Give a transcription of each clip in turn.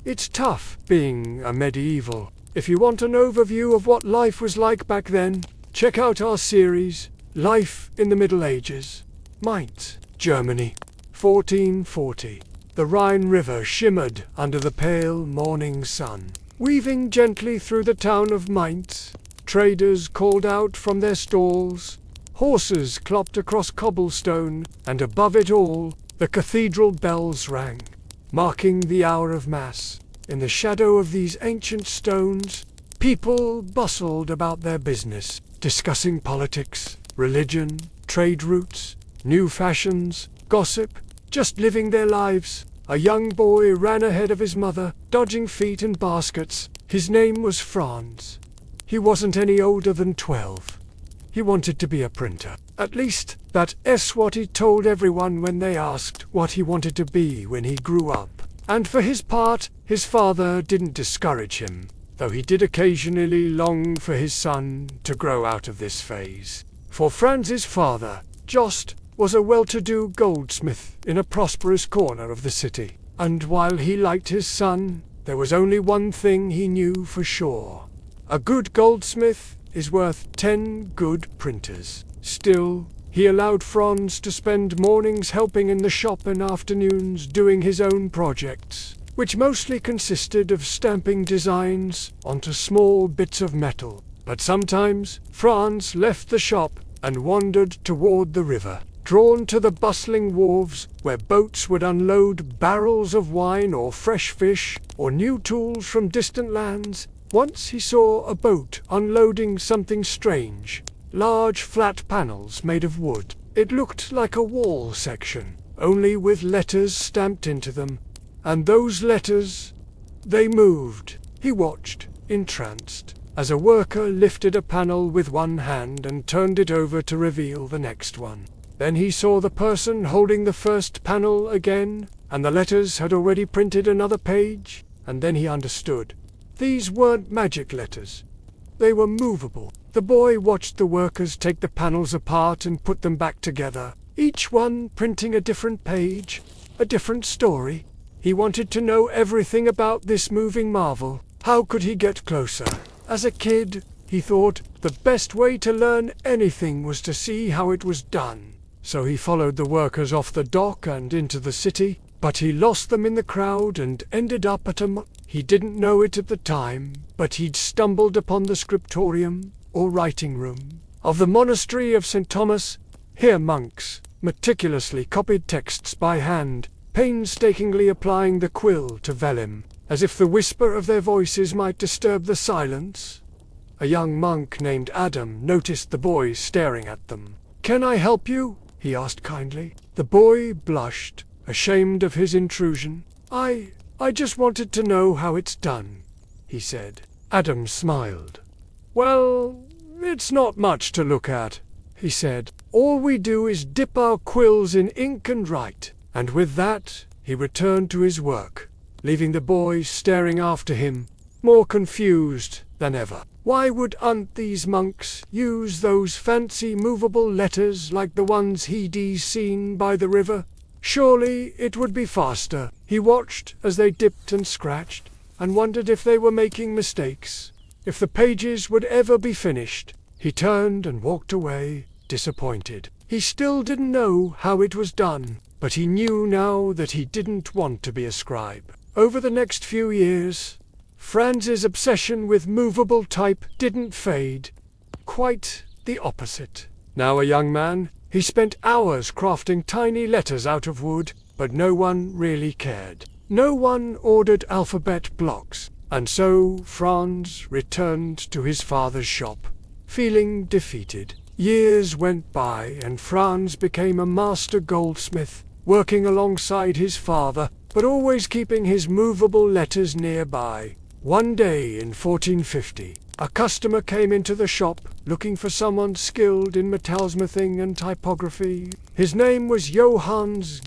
It's tough being a medieval. If you want an overview of what life was like back then, check out our series, Life in the Middle Ages. Mainz, Germany, 1440. The Rhine River shimmered under the pale morning sun, weaving gently through the town of Mainz. Traders called out from their stalls, horses clopped across cobblestone, and above it all, the cathedral bells rang, marking the hour of Mass. In the shadow of these ancient stones, people bustled about their business, discussing politics, religion, trade routes, new fashions, gossip, just living their lives. A young boy ran ahead of his mother, dodging feet and baskets. His name was Franz. He wasn't any older than 12. He wanted to be a printer. At least, that's what he told everyone when they asked what he wanted to be when he grew up. And for his part, his father didn't discourage him, though he did occasionally long for his son to grow out of this phase. For Franz's father, Jost, was a well-to-do goldsmith in a prosperous corner of the city. And while he liked his son, there was only one thing he knew for sure. A good goldsmith is worth 10 good printers. Still, he allowed Franz to spend mornings helping in the shop and afternoons doing his own projects, which mostly consisted of stamping designs onto small bits of metal. But sometimes, Franz left the shop and wandered toward the river, drawn to the bustling wharves where boats would unload barrels of wine or fresh fish or new tools from distant lands. Once he saw a boat unloading something strange. Large flat panels made of wood. It looked like a wall section, only with letters stamped into them. And those letters, they moved. He watched, entranced, as a worker lifted a panel with one hand and turned it over to reveal the next one. Then he saw the person holding the first panel again, and the letters had already printed another page, and then he understood. These weren't magic letters. They were movable. The boy watched the workers take the panels apart and put them back together, each one printing a different page, a different story. He wanted to know everything about this moving marvel. How could he get closer? As a kid, he thought the best way to learn anything was to see how it was done. So he followed the workers off the dock and into the city, but he lost them in the crowd and ended up at He didn't know it at the time, but he'd stumbled upon the scriptorium, or writing room, of the monastery of St. Thomas. Here monks meticulously copied texts by hand, painstakingly applying the quill to vellum, as if the whisper of their voices might disturb the silence. A young monk named Adam noticed the boys staring at them. "Can I help you?" he asked kindly. The boy blushed, ashamed of his intrusion. I just wanted to know how it's done," he said. Adam smiled. "Well, it's not much to look at," he said. "All we do is dip our quills in ink and write." And with that, he returned to his work, leaving the boys staring after him, more confused than ever. Why would these monks use those fancy movable letters like the ones he'd seen by the river? Surely it would be faster. He watched as they dipped and scratched, and wondered if they were making mistakes, if the pages would ever be finished. He turned and walked away, disappointed. He still didn't know how it was done, but he knew now that he didn't want to be a scribe. Over the next few years, Franz's obsession with movable type didn't fade. Quite the opposite. Now a young man, he spent hours crafting tiny letters out of wood, but no one really cared. No one ordered alphabet blocks, and so Franz returned to his father's shop, feeling defeated. Years went by and Franz became a master goldsmith, working alongside his father, but always keeping his movable letters nearby. One day in 1450, a customer came into the shop looking for someone skilled in metalsmithing and typography. His name was Johannes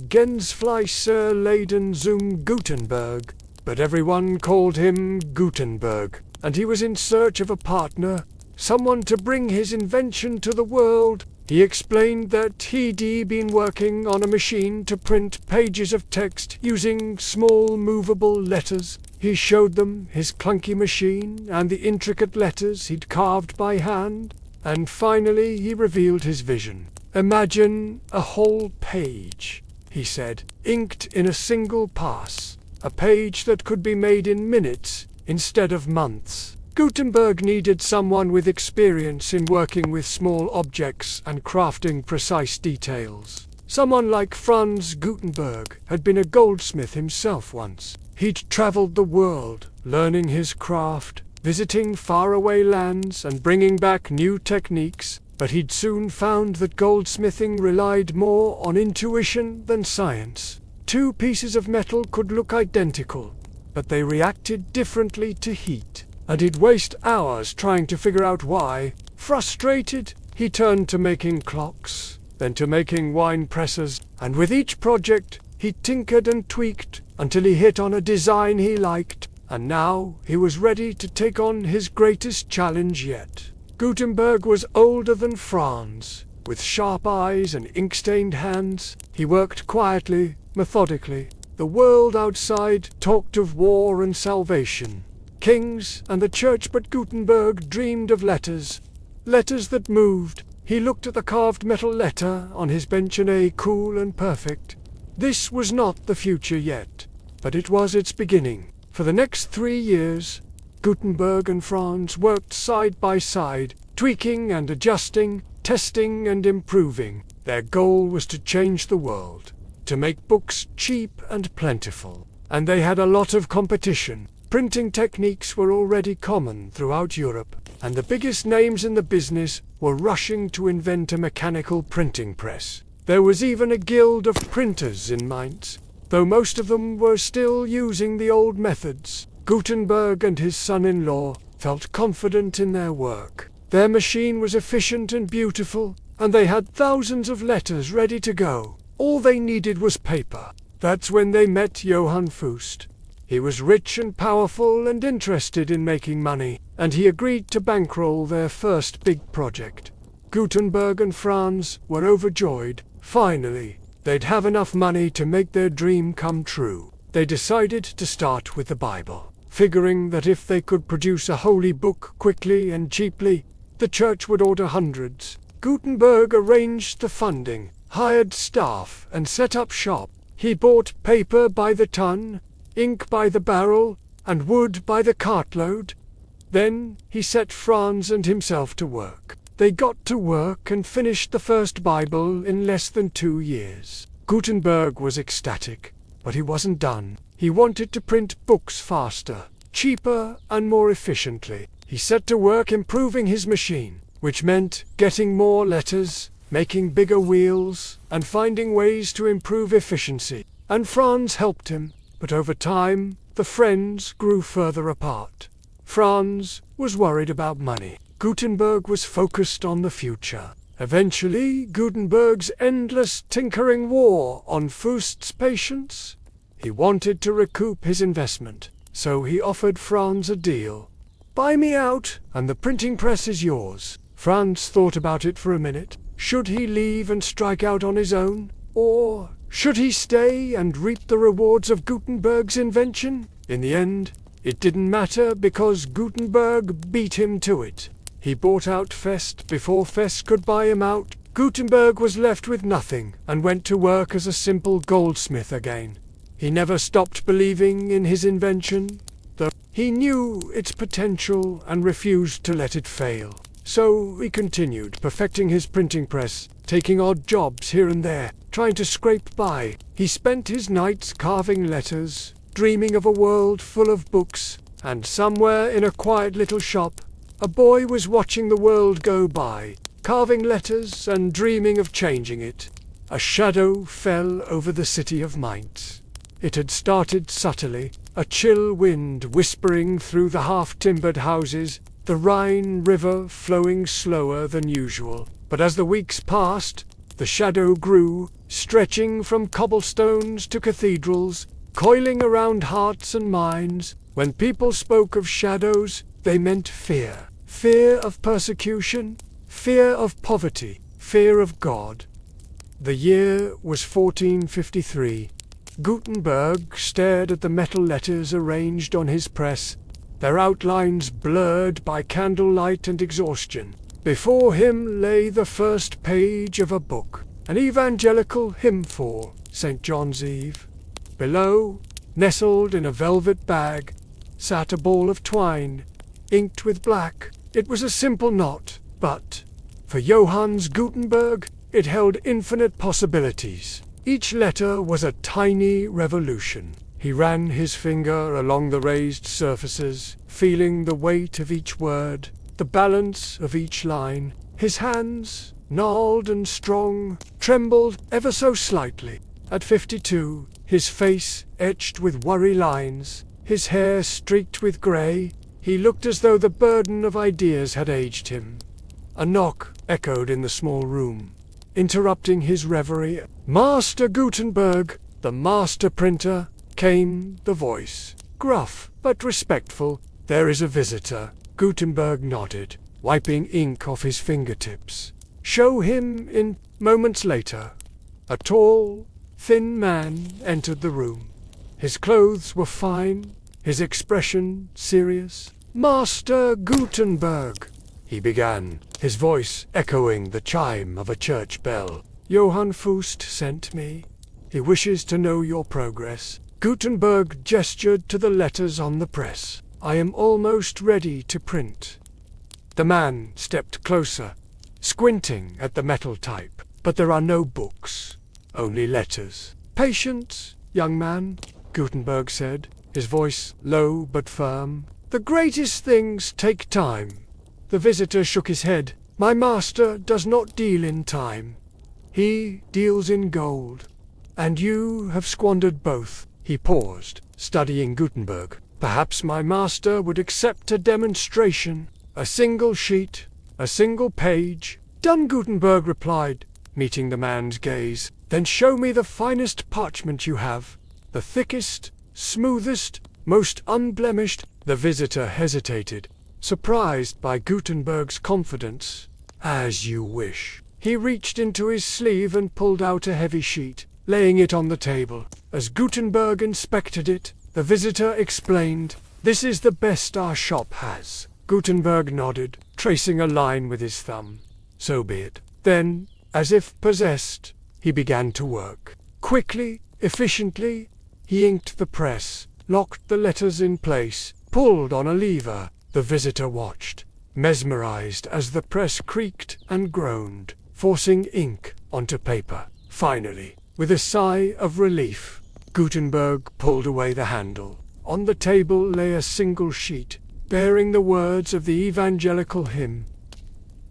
Gutenberg, but everyone called him Gutenberg, and he was in search of a partner, someone to bring his invention to the world. He explained that he'd been working on a machine to print pages of text using small movable letters. He showed them his clunky machine and the intricate letters he'd carved by hand, and finally he revealed his vision. "Imagine a whole page," he said, "inked in a single pass. A page that could be made in minutes instead of months." Gutenberg needed someone with experience in working with small objects and crafting precise details. Someone like Johannes Gutenberg had been a goldsmith himself once. He'd traveled the world, learning his craft, visiting faraway lands and bringing back new techniques, but he'd soon found that goldsmithing relied more on intuition than science. Two pieces of metal could look identical, but they reacted differently to heat, and he'd waste hours trying to figure out why. Frustrated, he turned to making clocks, then to making wine presses, and with each project he tinkered and tweaked until he hit on a design he liked, and now he was ready to take on his greatest challenge yet. Gutenberg was older than Franz. With sharp eyes and ink-stained hands, he worked quietly, methodically. The world outside talked of war and salvation, kings and the church, but Gutenberg dreamed of letters that moved. He looked at the carved metal letter on his bench, cool and perfect. This was not the future yet, but it was its beginning. For the next 3 years, Gutenberg and Franz worked side by side, tweaking and adjusting, testing and improving. Their goal was to change the world, to make books cheap and plentiful. And they had a lot of competition. Printing techniques were already common throughout Europe, and the biggest names in the business were rushing to invent a mechanical printing press. There was even a guild of printers in Mainz, though most of them were still using the old methods. Gutenberg and his son-in-law felt confident in their work. Their machine was efficient and beautiful, and they had thousands of letters ready to go. All they needed was paper. That's when they met Johann Faust. He was rich and powerful and interested in making money, and he agreed to bankroll their first big project. Gutenberg and Franz were overjoyed. Finally, they'd have enough money to make their dream come true. They decided to start with the Bible, figuring that if they could produce a holy book quickly and cheaply, the church would order hundreds. Gutenberg arranged the funding, hired staff, and set up shop. He bought paper by the ton, ink by the barrel, and wood by the cartload. Then he set Franz and himself to work. They got to work and finished the first Bible in less than 2 years. Gutenberg was ecstatic, but he wasn't done. He wanted to print books faster, cheaper, and more efficiently. He set to work improving his machine, which meant getting more letters, making bigger wheels, and finding ways to improve efficiency. And Franz helped him, but over time, the friends grew further apart. Franz was worried about money. Gutenberg was focused on the future. Eventually, Gutenberg's endless tinkering wore on Faust's patience. He wanted to recoup his investment, so he offered Franz a deal. "Buy me out, and the printing press is yours." Franz thought about it for a minute. Should he leave and strike out on his own? Or should he stay and reap the rewards of Gutenberg's invention? In the end, it didn't matter because Gutenberg beat him to it. He bought out Fest before Fest could buy him out. Gutenberg was left with nothing and went to work as a simple goldsmith again. He never stopped believing in his invention, though he knew its potential and refused to let it fail. So he continued perfecting his printing press, taking odd jobs here and there, trying to scrape by. He spent his nights carving letters, dreaming of a world full of books, and somewhere in a quiet little shop, a boy was watching the world go by, carving letters and dreaming of changing it. A shadow fell over the city of Mainz. It had started subtly, a chill wind whispering through the half-timbered houses, the Rhine River flowing slower than usual. But as the weeks passed, the shadow grew, stretching from cobblestones to cathedrals, coiling around hearts and minds. When people spoke of shadows, they meant fear. Fear of persecution, fear of poverty, fear of God. The year was 1453. Gutenberg stared at the metal letters arranged on his press, their outlines blurred by candlelight and exhaustion. Before him lay the first page of a book, an evangelical hymn for St. John's Eve. Below, nestled in a velvet bag, sat a ball of twine, inked with black. It was a simple knot, but for Johannes Gutenberg, it held infinite possibilities. Each letter was a tiny revolution. He ran his finger along the raised surfaces, feeling the weight of each word, the balance of each line. His hands, gnarled and strong, trembled ever so slightly. At 52, his face etched with worry lines, his hair streaked with grey, he looked as though the burden of ideas had aged him. A knock echoed in the small room, interrupting his reverie. "Master Gutenberg, the master printer," came the voice. Gruff, but respectful. "There is a visitor." Gutenberg nodded, wiping ink off his fingertips. "Show him in." Moments later, a tall, thin man entered the room. His clothes were fine, his expression serious. "Master Gutenberg," he began, his voice echoing the chime of a church bell. "Johann Faust sent me. He wishes to know your progress." Gutenberg gestured to the letters on the press. "I am almost ready to print." The man stepped closer, squinting at the metal type. "But there are no books, only letters." "Patience, young man," Gutenberg said, his voice low but firm. "The greatest things take time." The visitor shook his head. "My master does not deal in time. He deals in gold. And you have squandered both." He paused, studying Gutenberg. "Perhaps my master would accept a demonstration. A single sheet, a single page." "Done," Gutenberg replied, meeting the man's gaze. "Then show me the finest parchment you have, the thickest, smoothest, most unblemished." The visitor hesitated, surprised by Gutenberg's confidence. "As you wish." He reached into his sleeve and pulled out a heavy sheet, laying it on the table. As Gutenberg inspected it, the visitor explained, "This is the best our shop has." Gutenberg nodded, tracing a line with his thumb. "So be it." Then, as if possessed, he began to work. Quickly, efficiently, he inked the press, locked the letters in place, pulled on a lever. The visitor watched, mesmerized as the press creaked and groaned, forcing ink onto paper. Finally, with a sigh of relief, Gutenberg pulled away the handle. On the table lay a single sheet, bearing the words of the evangelical hymn.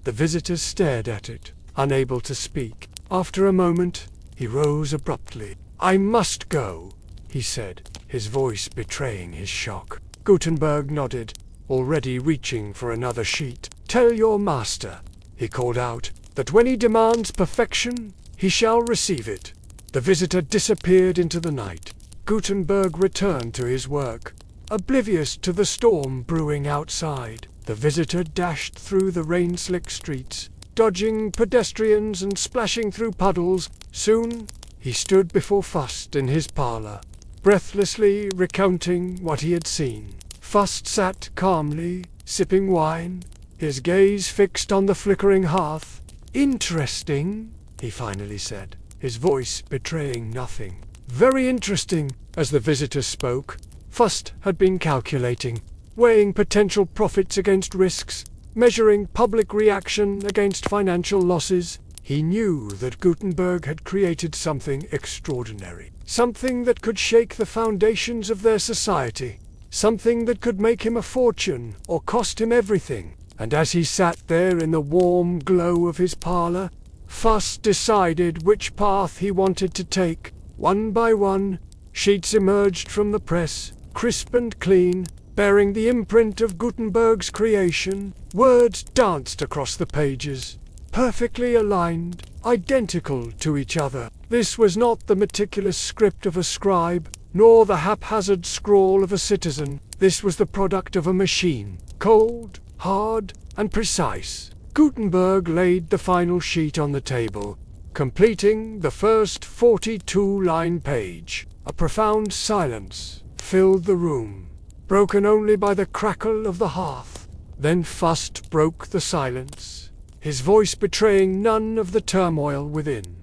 The visitor stared at it, unable to speak. After a moment, he rose abruptly. "I must go," he said, his voice betraying his shock. Gutenberg nodded, already reaching for another sheet. "Tell your master," he called out, "that when he demands perfection, he shall receive it." The visitor disappeared into the night. Gutenberg returned to his work, oblivious to the storm brewing outside. The visitor dashed through the rain-slick streets, dodging pedestrians and splashing through puddles. Soon, he stood before Faust in his parlor, breathlessly recounting what he had seen. Faust sat calmly, sipping wine, his gaze fixed on the flickering hearth. "Interesting," he finally said, his voice betraying nothing. "Very interesting." As the visitor spoke, Faust had been calculating, weighing potential profits against risks, measuring public reaction against financial losses. He knew that Gutenberg had created something extraordinary, something that could shake the foundations of their society, something that could make him a fortune or cost him everything. And as he sat there in the warm glow of his parlor, Faust decided which path he wanted to take. One by one, sheets emerged from the press, crisp and clean, bearing the imprint of Gutenberg's creation. Words danced across the pages, perfectly aligned, identical to each other. This was not the meticulous script of a scribe, nor the haphazard scrawl of a citizen. This was the product of a machine, cold, hard, and precise. Gutenberg laid the final sheet on the table, completing the first 42-line page. A profound silence filled the room, broken only by the crackle of the hearth. Then Fust broke the silence, his voice betraying none of the turmoil within.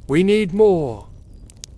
"We need more.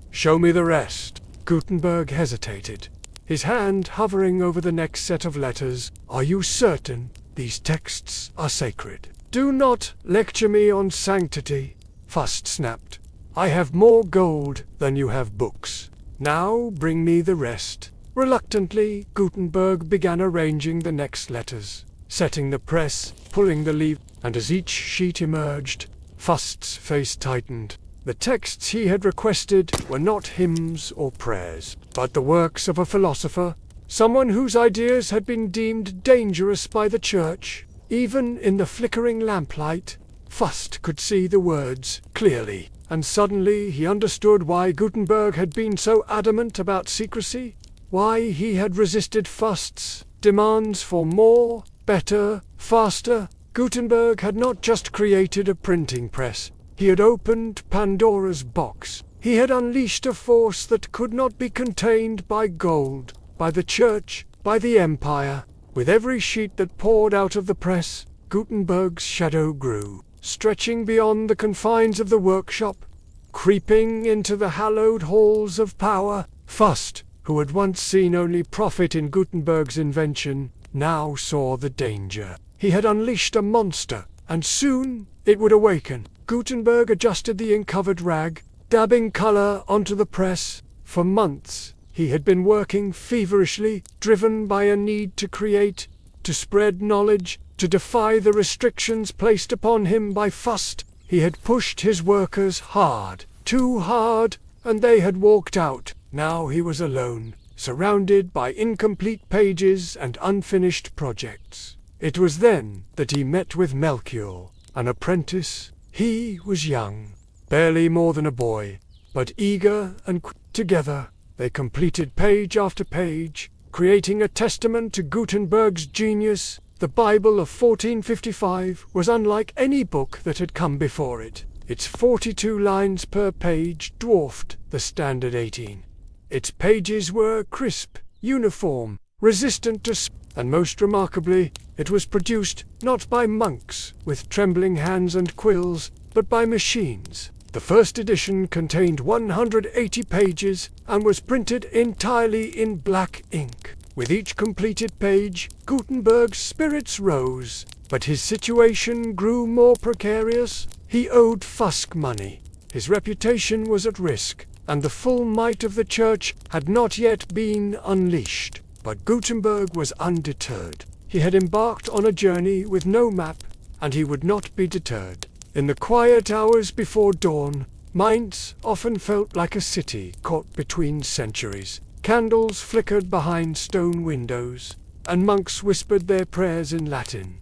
Show me the rest." Gutenberg hesitated, his hand hovering over the next set of letters. "Are you certain these texts are sacred?" "Do not lecture me on sanctity," Fust snapped. "I have more gold than you have books. Now bring me the rest." Reluctantly, Gutenberg began arranging the next letters, setting the press, pulling the lever, and as each sheet emerged, Fust's face tightened. The texts he had requested were not hymns or prayers, but the works of a philosopher, someone whose ideas had been deemed dangerous by the church. Even in the flickering lamplight, Fust could see the words clearly, and suddenly he understood why Gutenberg had been so adamant about secrecy, why he had resisted Fust's demands for more, better, faster. Gutenberg had not just created a printing press. He had opened Pandora's box. He had unleashed a force that could not be contained by gold, by the church, by the empire. With every sheet that poured out of the press, Gutenberg's shadow grew, stretching beyond the confines of the workshop, creeping into the hallowed halls of power. Fust, who had once seen only profit in Gutenberg's invention, now saw the danger. He had unleashed a monster, and soon it would awaken. Gutenberg adjusted the ink-covered rag, dabbing color onto the press. For months, he had been working feverishly, driven by a need to create, to spread knowledge, to defy the restrictions placed upon him by Fust. He had pushed his workers hard, too hard, and they had walked out. Now he was alone, surrounded by incomplete pages and unfinished projects. It was then that he met with Melchior, an apprentice. He was young, barely more than a boy, but eager and together they completed page after page, creating a testament to Gutenberg's genius. The Bible of 1455 was unlike any book that had come before it. Its 42 lines per page dwarfed the standard 18. Its pages were crisp, uniform, resistant to and most remarkably, it was produced not by monks with trembling hands and quills, but by machines. The first edition contained 180 pages and was printed entirely in black ink. With each completed page, Gutenberg's spirits rose, but his situation grew more precarious. He owed Fust money. His reputation was at risk, and the full might of the church had not yet been unleashed. But Gutenberg was undeterred. He had embarked on a journey with no map, and he would not be deterred. In the quiet hours before dawn, Mainz often felt like a city caught between centuries. Candles flickered behind stone windows, and monks whispered their prayers in Latin.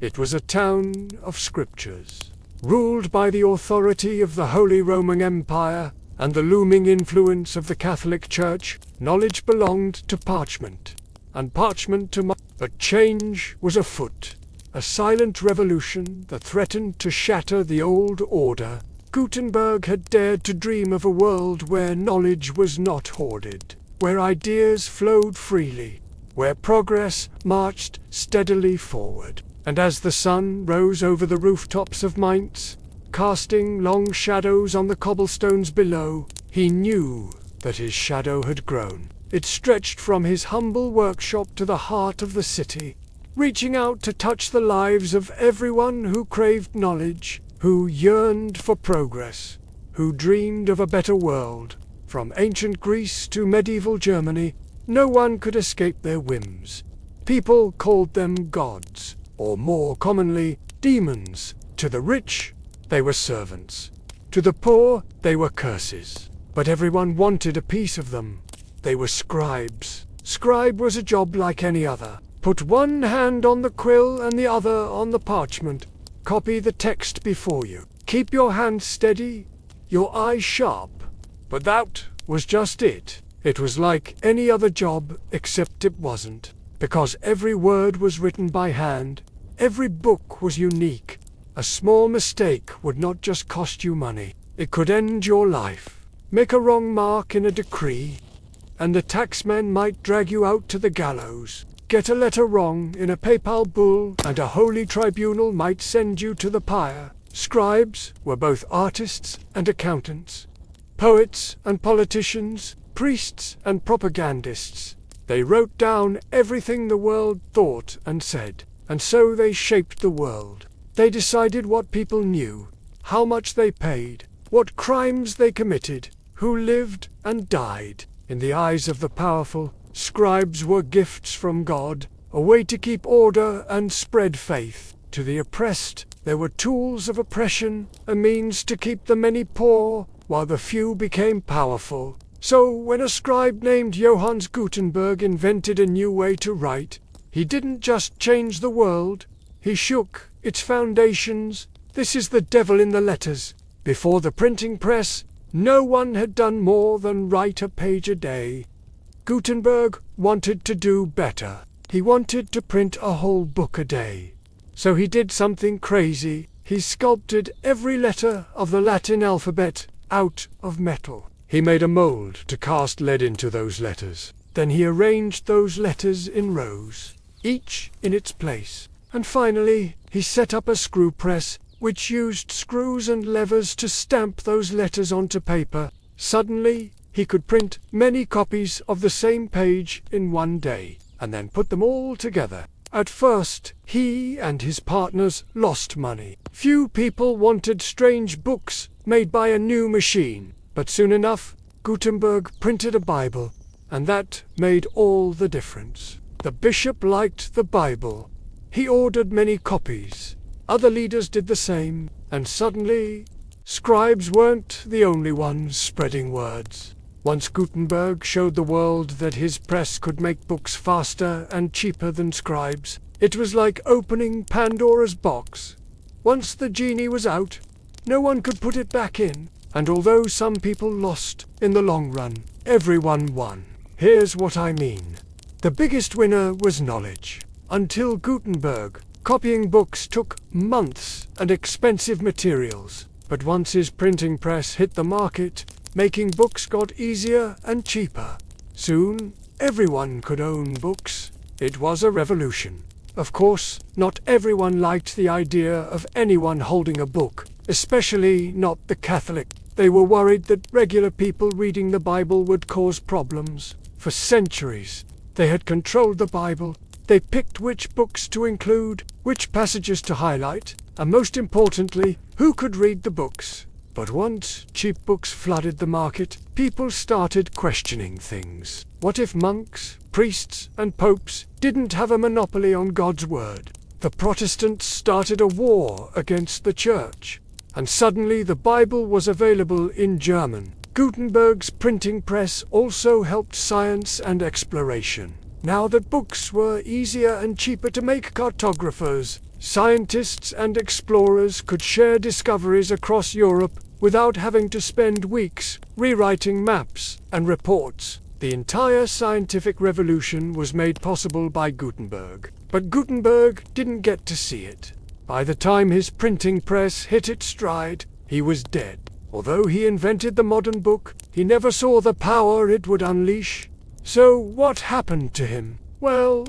It was a town of scriptures, ruled by the authority of the Holy Roman Empire and the looming influence of the Catholic Church. Knowledge belonged to parchment, and parchment to money. But change was afoot, a silent revolution that threatened to shatter the old order. Gutenberg had dared to dream of a world where knowledge was not hoarded, where ideas flowed freely, where progress marched steadily forward. And as the sun rose over the rooftops of Mainz, casting long shadows on the cobblestones below, he knew that his shadow had grown. It stretched from his humble workshop to the heart of the city, reaching out to touch the lives of everyone who craved knowledge, who yearned for progress, who dreamed of a better world. From ancient Greece to medieval Germany, no one could escape their whims. People called them gods, or more commonly, demons. To the rich, they were servants. To the poor, they were curses. But everyone wanted a piece of them. They were scribes. Scribe was a job like any other. Put one hand on the quill and the other on the parchment. Copy the text before you. Keep your hand steady, your eye sharp. But that was just it. It was like any other job, except it wasn't. Because every word was written by hand, every book was unique. A small mistake would not just cost you money, it could end your life. make a wrong mark in a decree, and the taxmen might drag you out to the gallows. Get a letter wrong in a papal bull, and a holy tribunal might send you to the pyre. Scribes were both artists and accountants, poets and politicians, priests and propagandists. They wrote down everything the world thought and said, and so they shaped the world. They decided what people knew, how much they paid, what crimes they committed, who lived and died. In the eyes of the powerful, scribes were gifts from God, a way to keep order and spread faith. To the oppressed, they were tools of oppression, a means to keep the many poor, while the few became powerful. So when a scribe named Johannes Gutenberg invented a new way to write, he didn't just change the world, he shook its foundations. This is the devil in the letters. Before the printing press, no one had done more than write a page a day. Gutenberg wanted to do better. He wanted to print a whole book a day. So he did something crazy. He sculpted every letter of the Latin alphabet out of metal. He made a mold to cast lead into those letters. Then he arranged those letters in rows, each in its place. And finally, he set up a screw press, which used screws and levers to stamp those letters onto paper. Suddenly, he could print many copies of the same page in one day, and then put them all together. At first, he and his partners lost money. Few people wanted strange books made by a new machine. But soon enough, Gutenberg printed a Bible, and that made all the difference. The bishop liked the Bible. He ordered many copies. Other leaders did the same, and suddenly, scribes weren't the only ones spreading words. Once Gutenberg showed the world that his press could make books faster and cheaper than scribes. It was like opening Pandora's box. Once the genie was out, no one could put it back in. And although some people lost, in the long run, everyone won. Here's what I mean. The biggest winner was knowledge. Until Gutenberg, copying books took months and expensive materials. But once his printing press hit the market, making books got easier and cheaper. Soon, everyone could own books. It was a revolution. Of course, not everyone liked the idea of anyone holding a book, especially not the Catholic. They were worried that regular people reading the Bible would cause problems. For centuries, they had controlled the Bible. They picked which books to include, which passages to highlight, and most importantly, who could read the books. But once cheap books flooded the market, people started questioning things. What if monks, priests, and popes didn't have a monopoly on God's word? The Protestants started a war against the church, and suddenly the Bible was available in German. Gutenberg's printing press also helped science and exploration. Now that books were easier and cheaper to make, cartographers, scientists, and explorers could share discoveries across Europe without having to spend weeks rewriting maps and reports. The entire scientific revolution was made possible by Gutenberg. But Gutenberg didn't get to see it. By the time his printing press hit its stride, he was dead. Although he invented the modern book, he never saw the power it would unleash. So what happened to him? Well,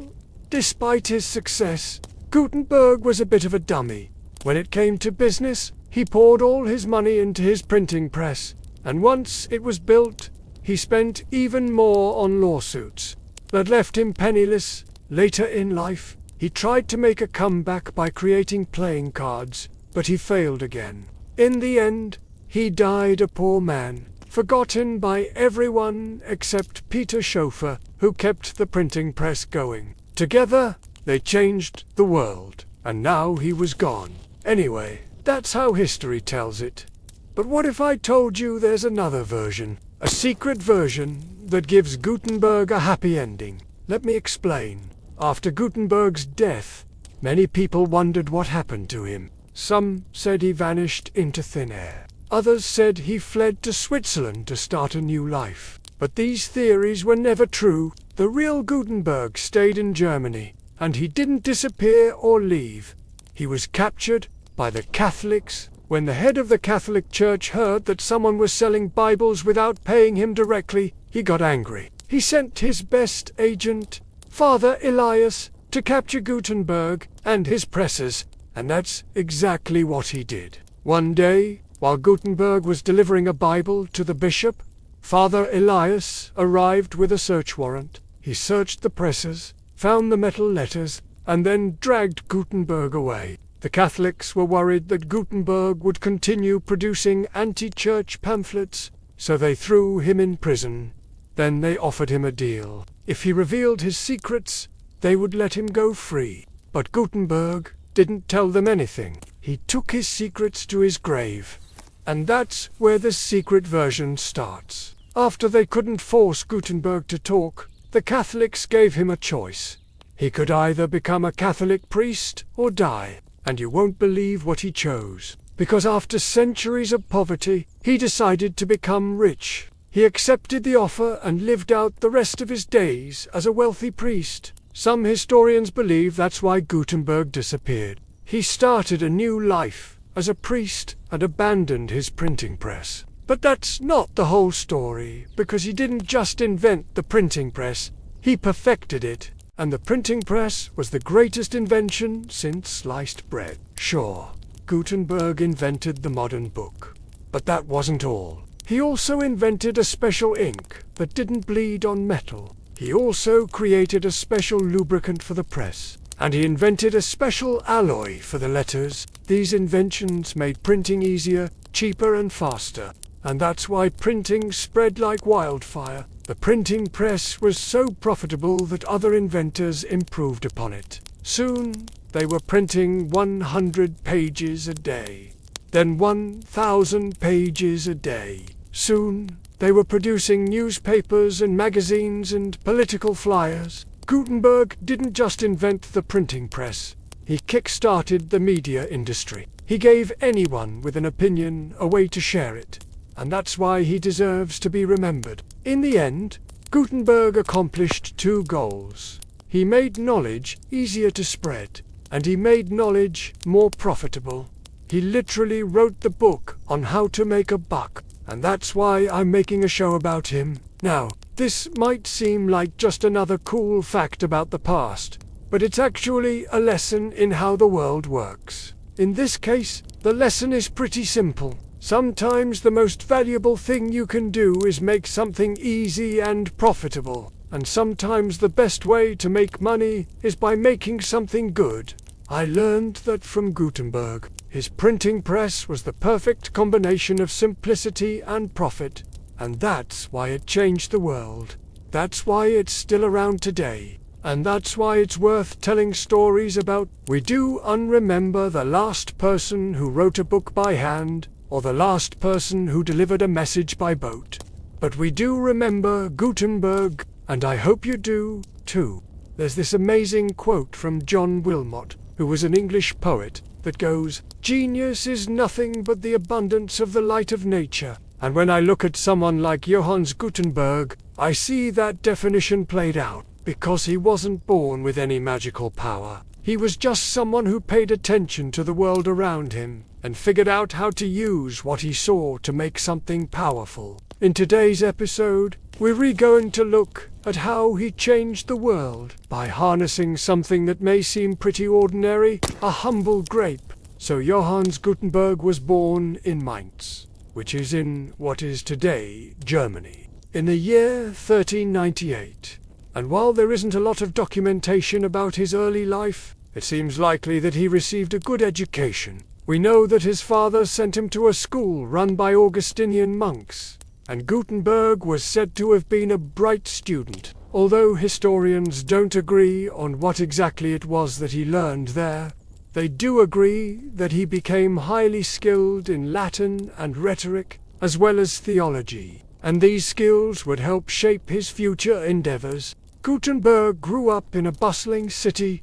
despite his success, Gutenberg was a bit of a dummy. When it came to business, he poured all his money into his printing press, and once it was built, he spent even more on lawsuits that left him penniless. Later in life, he tried to make a comeback by creating playing cards, but he failed again. In the end, he died a poor man, forgotten by everyone except Peter Schoeffer, who kept the printing press going. Together, they changed the world, and now he was gone. Anyway, that's how history tells it. But what if I told you there's another version, a secret version that gives Gutenberg a happy ending? Let me explain. After Gutenberg's death, many people wondered what happened to him. Some said he vanished into thin air. Others said he fled to Switzerland to start a new life. But these theories were never true. The real Gutenberg stayed in Germany, and he didn't disappear or leave. He was captured by the Catholics When the head of the Catholic Church heard that someone was selling Bibles without paying him directly, he got angry. He sent his best agent, Father Elias, to capture Gutenberg and his presses, and that's exactly what he did. One day, while Gutenberg was delivering a Bible to the bishop, Father Elias arrived with a search warrant. He searched the presses, found the metal letters, and then dragged Gutenberg away. The Catholics were worried that Gutenberg would continue producing anti-church pamphlets, so they threw him in prison. Then they offered him a deal. If he revealed his secrets, they would let him go free. But Gutenberg didn't tell them anything. He took his secrets to his grave. And that's where the secret version starts. After they couldn't force Gutenberg to talk, the Catholics gave him a choice. He could either become a Catholic priest or die. And you won't believe what he chose. Because after centuries of poverty, he decided to become rich. He accepted the offer and lived out the rest of his days as a wealthy priest. Some historians believe that's why Gutenberg disappeared. He started a new life as a priest and abandoned his printing press. But that's not the whole story, because he didn't just invent the printing press, he perfected it. And the printing press was the greatest invention since sliced bread. Sure, Gutenberg invented the modern book. But that wasn't all. He also invented a special ink that didn't bleed on metal. He also created a special lubricant for the press. And he invented a special alloy for the letters. These inventions made printing easier, cheaper and faster. And that's why printing spread like wildfire. The printing press was so profitable that other inventors improved upon it. Soon, they were printing 100 pages a day. Then 1,000 pages a day. Soon, they were producing newspapers and magazines and political flyers. Gutenberg didn't just invent the printing press. He kick-started the media industry. He gave anyone with an opinion a way to share it. And that's why he deserves to be remembered. In the end, Gutenberg accomplished two goals. He made knowledge easier to spread, and he made knowledge more profitable. He literally wrote the book on how to make a buck, and that's why I'm making a show about him. Now, this might seem like just another cool fact about the past, but it's actually a lesson in how the world works. In this case, the lesson is pretty simple. Sometimes the most valuable thing you can do is make something easy and profitable. And sometimes the best way to make money is by making something good. I learned that from Gutenberg. His printing press was the perfect combination of simplicity and profit. And that's why it changed the world. That's why it's still around today. And that's why it's worth telling stories about. We do unremember the last person who wrote a book by hand, or the last person who delivered a message by boat. But we do remember Gutenberg, and I hope you do, too. There's this amazing quote from John Wilmot, who was an English poet, that goes, "Genius is nothing but the abundance of the light of nature." And when I look at someone like Johannes Gutenberg, I see that definition played out, because he wasn't born with any magical power. He was just someone who paid attention to the world around him, and figured out how to use what he saw to make something powerful. In today's episode, we're going to look at how he changed the world by harnessing something that may seem pretty ordinary, a humble grape. So Johannes Gutenberg was born in Mainz, which is in what is today Germany, in the year 1398. And while there isn't a lot of documentation about his early life, it seems likely that he received a good education. We know that his father sent him to a school run by Augustinian monks, and Gutenberg was said to have been a bright student, although historians don't agree on what exactly it was that he learned there. They do agree that he became highly skilled in Latin and rhetoric, as well as theology, and these skills would help shape his future endeavors. Gutenberg grew up in a bustling city.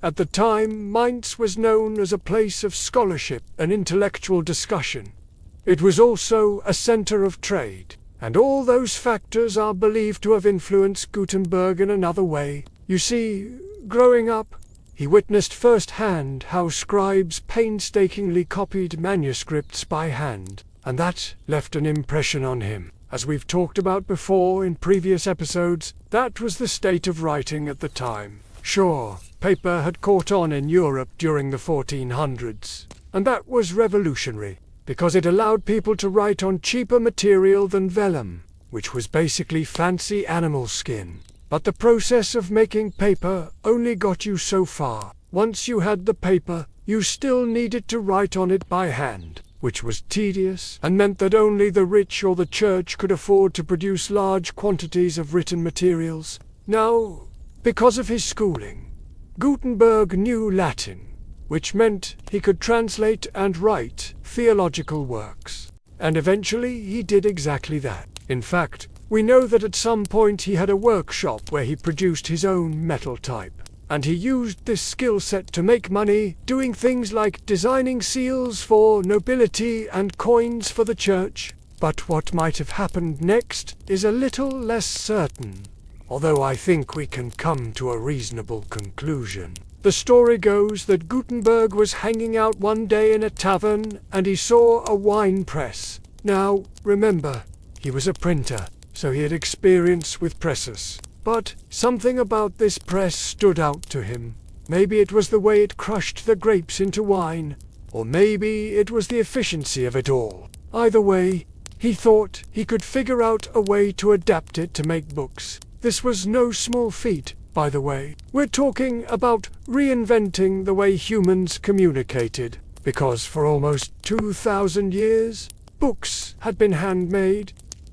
At the time, Mainz was known as a place of scholarship and intellectual discussion. It was also a center of trade, and all those factors are believed to have influenced Gutenberg in another way. You see, growing up, He witnessed firsthand how scribes painstakingly copied manuscripts by hand, and that left an impression on him. As we've talked about before in previous episodes, that was the state of writing at the time. Sure, paper had caught on in Europe during the 1400s, and that was revolutionary, because it allowed people to write on cheaper material than vellum, which was basically fancy animal skin. But the process of making paper only got you so far. Once you had the paper, you still needed to write on it by hand, which was tedious and meant that only the rich or the church could afford to produce large quantities of written materials. Now, because of his schooling, Gutenberg knew Latin, which meant he could translate and write theological works. And eventually he did exactly that. In fact, we know that at some point he had a workshop where he produced his own metal type, and he used this skill set to make money doing things like designing seals for nobility and coins for the church. But what might have happened next is a little less certain, although I think we can come to a reasonable conclusion. The story goes that Gutenberg was hanging out one day in a tavern and he saw a wine press. Now, remember, he was a printer, so he had experience with presses. But something about this press stood out to him. Maybe it was the way it crushed the grapes into wine, or maybe it was the efficiency of it all. Either way, he thought he could figure out a way to adapt it to make books. This was no small feat, by the way. We're talking about reinventing the way humans communicated, because for almost 2,000 years, books had been handmade.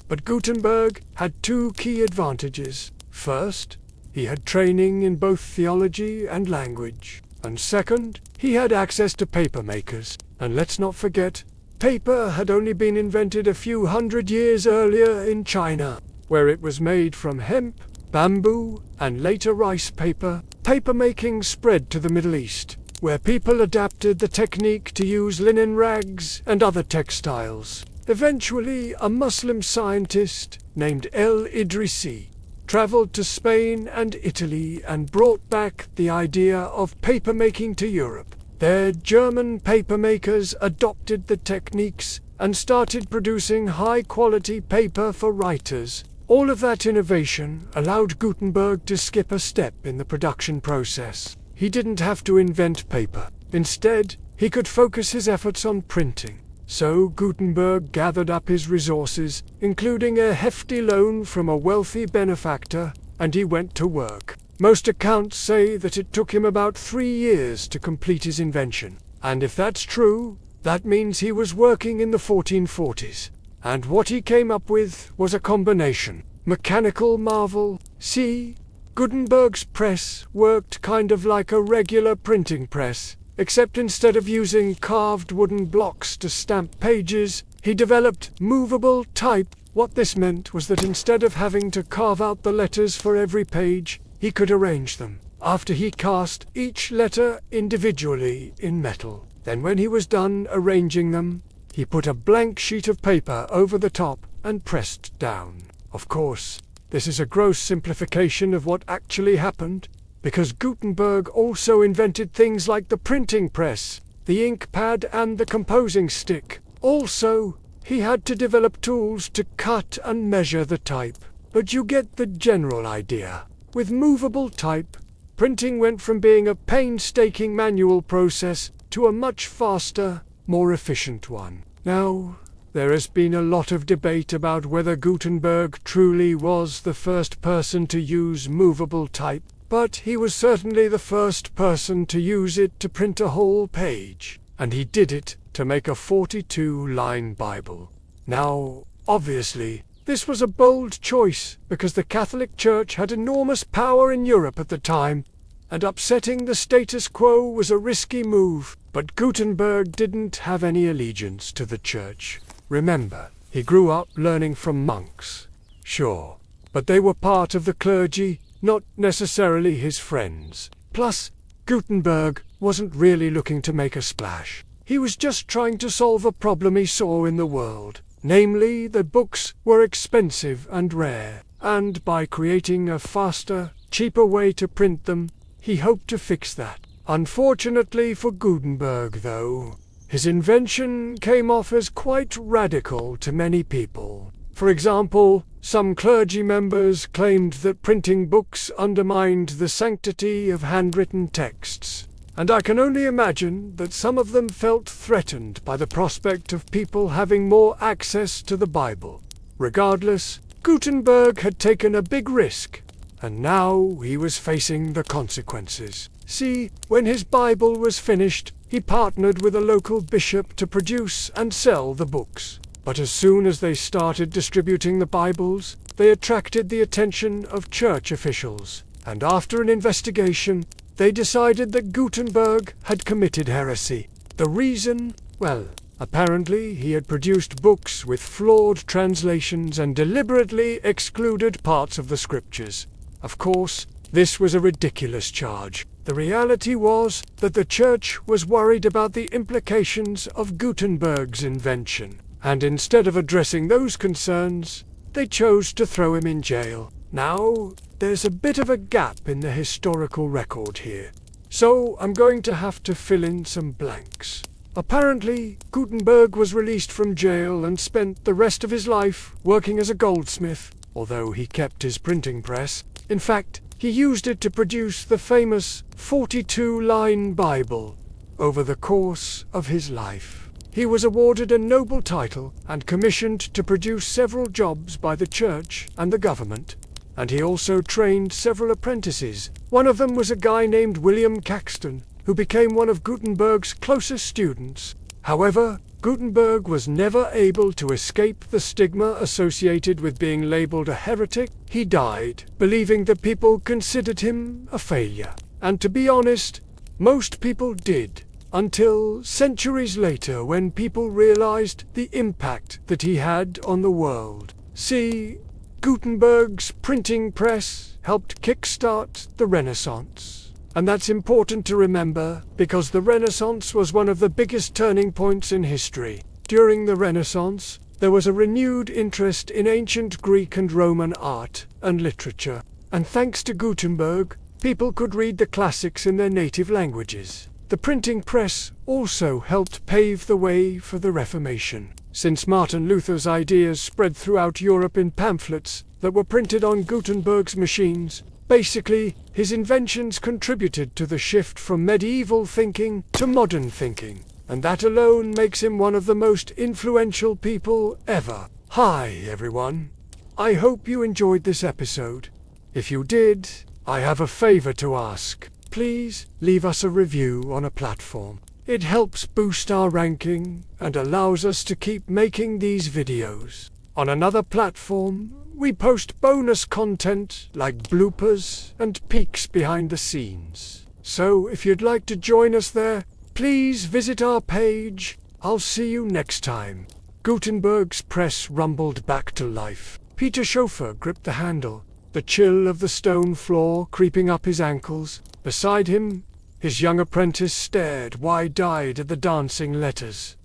But Gutenberg had two key advantages. First, he had training in both theology and language. And second, he had access to paper makers. And let's not forget, paper had only been invented a few hundred years earlier in China, where it was made from hemp, bamboo, and later rice paper. Papermaking spread to the Middle East, where people adapted the technique to use linen rags and other textiles. Eventually, a Muslim scientist named El-Idrisi traveled to Spain and Italy and brought back the idea of papermaking to Europe. Their German papermakers adopted the techniques and started producing high-quality paper for writers. All of that innovation allowed Gutenberg to skip a step in the production process. He didn't have to invent paper. Instead, he could focus his efforts on printing. So Gutenberg gathered up his resources, including a hefty loan from a wealthy benefactor, and he went to work. Most accounts say that it took him about 3 years to complete his invention. And if that's true, that means he was working in the 1440s. And what he came up with was a combination. Mechanical marvel. See, Gutenberg's press worked kind of like a regular printing press. Except instead of using carved wooden blocks to stamp pages, he developed movable type. What this meant was that instead of having to carve out the letters for every page, he could arrange them, after he cast each letter individually in metal. Then when he was done arranging them, he put a blank sheet of paper over the top and pressed down. Of course, this is a gross simplification of what actually happened, because Gutenberg also invented things like the printing press, the ink pad, and the composing stick. Also, he had to develop tools to cut and measure the type. But you get the general idea. With movable type, printing went from being a painstaking manual process to a much faster, more efficient one. Now, there has been a lot of debate about whether Gutenberg truly was the first person to use movable type. But he was certainly the first person to use it to print a whole page, and he did it to make a 42-line Bible. Now, obviously, this was a bold choice because the Catholic Church had enormous power in Europe at the time, and upsetting the status quo was a risky move. But Gutenberg didn't have any allegiance to the Church. Remember, he grew up learning from monks. Sure, but they were part of the clergy, not necessarily his friends. Plus, Gutenberg wasn't really looking to make a splash. He was just trying to solve a problem he saw in the world, namely that books were expensive and rare, and by creating a faster, cheaper way to print them, he hoped to fix that. Unfortunately for Gutenberg, though, his invention came off as quite radical to many people. For example, some clergy members claimed that printing books undermined the sanctity of handwritten texts, and I can only imagine that some of them felt threatened by the prospect of people having more access to the Bible. Regardless, Gutenberg had taken a big risk, and now he was facing the consequences. See, when his Bible was finished, he partnered with a local bishop to produce and sell the books. But as soon as they started distributing the Bibles, they attracted the attention of church officials, and after an investigation, they decided that Gutenberg had committed heresy. The reason? Well, apparently he had produced books with flawed translations and deliberately excluded parts of the scriptures. Of course, this was a ridiculous charge. The reality was that the church was worried about the implications of Gutenberg's invention, and instead of addressing those concerns, they chose to throw him in jail. Now, there's a bit of a gap in the historical record here, so I'm going to have to fill in some blanks. Apparently, Gutenberg was released from jail and spent the rest of his life working as a goldsmith, although he kept his printing press. In fact, he used it to produce the famous 42-line Bible. Over the course of his life, he was awarded a noble title and commissioned to produce several jobs by the church and the government. And he also trained several apprentices. One of them was a guy named William Caxton, who became one of Gutenberg's closest students. However, Gutenberg was never able to escape the stigma associated with being labeled a heretic. He died, believing that people considered him a failure. And to be honest, most people did, until centuries later when people realized the impact that he had on the world. See, Gutenberg's printing press helped kickstart the Renaissance. And that's important to remember, because the Renaissance was one of the biggest turning points in history. During the Renaissance, there was a renewed interest in ancient Greek and Roman art and literature. And thanks to Gutenberg, people could read the classics in their native languages. The printing press also helped pave the way for the Reformation, since Martin Luther's ideas spread throughout Europe in pamphlets that were printed on Gutenberg's machines. Basically, his inventions contributed to the shift from medieval thinking to modern thinking, and that alone makes him one of the most influential people ever. Hi everyone, I hope you enjoyed this episode. If you did, I have a favor to ask. Please leave us a review on a platform. It helps boost our ranking and allows us to keep making these videos. On another platform, we post bonus content like bloopers and peeks behind the scenes. So if you'd like to join us there, please visit our page. I'll see you next time. Gutenberg's press rumbled back to life. Peter Schoeffer gripped the handle, the chill of the stone floor creeping up his ankles. Beside him, his young apprentice stared wide-eyed at the dancing letters.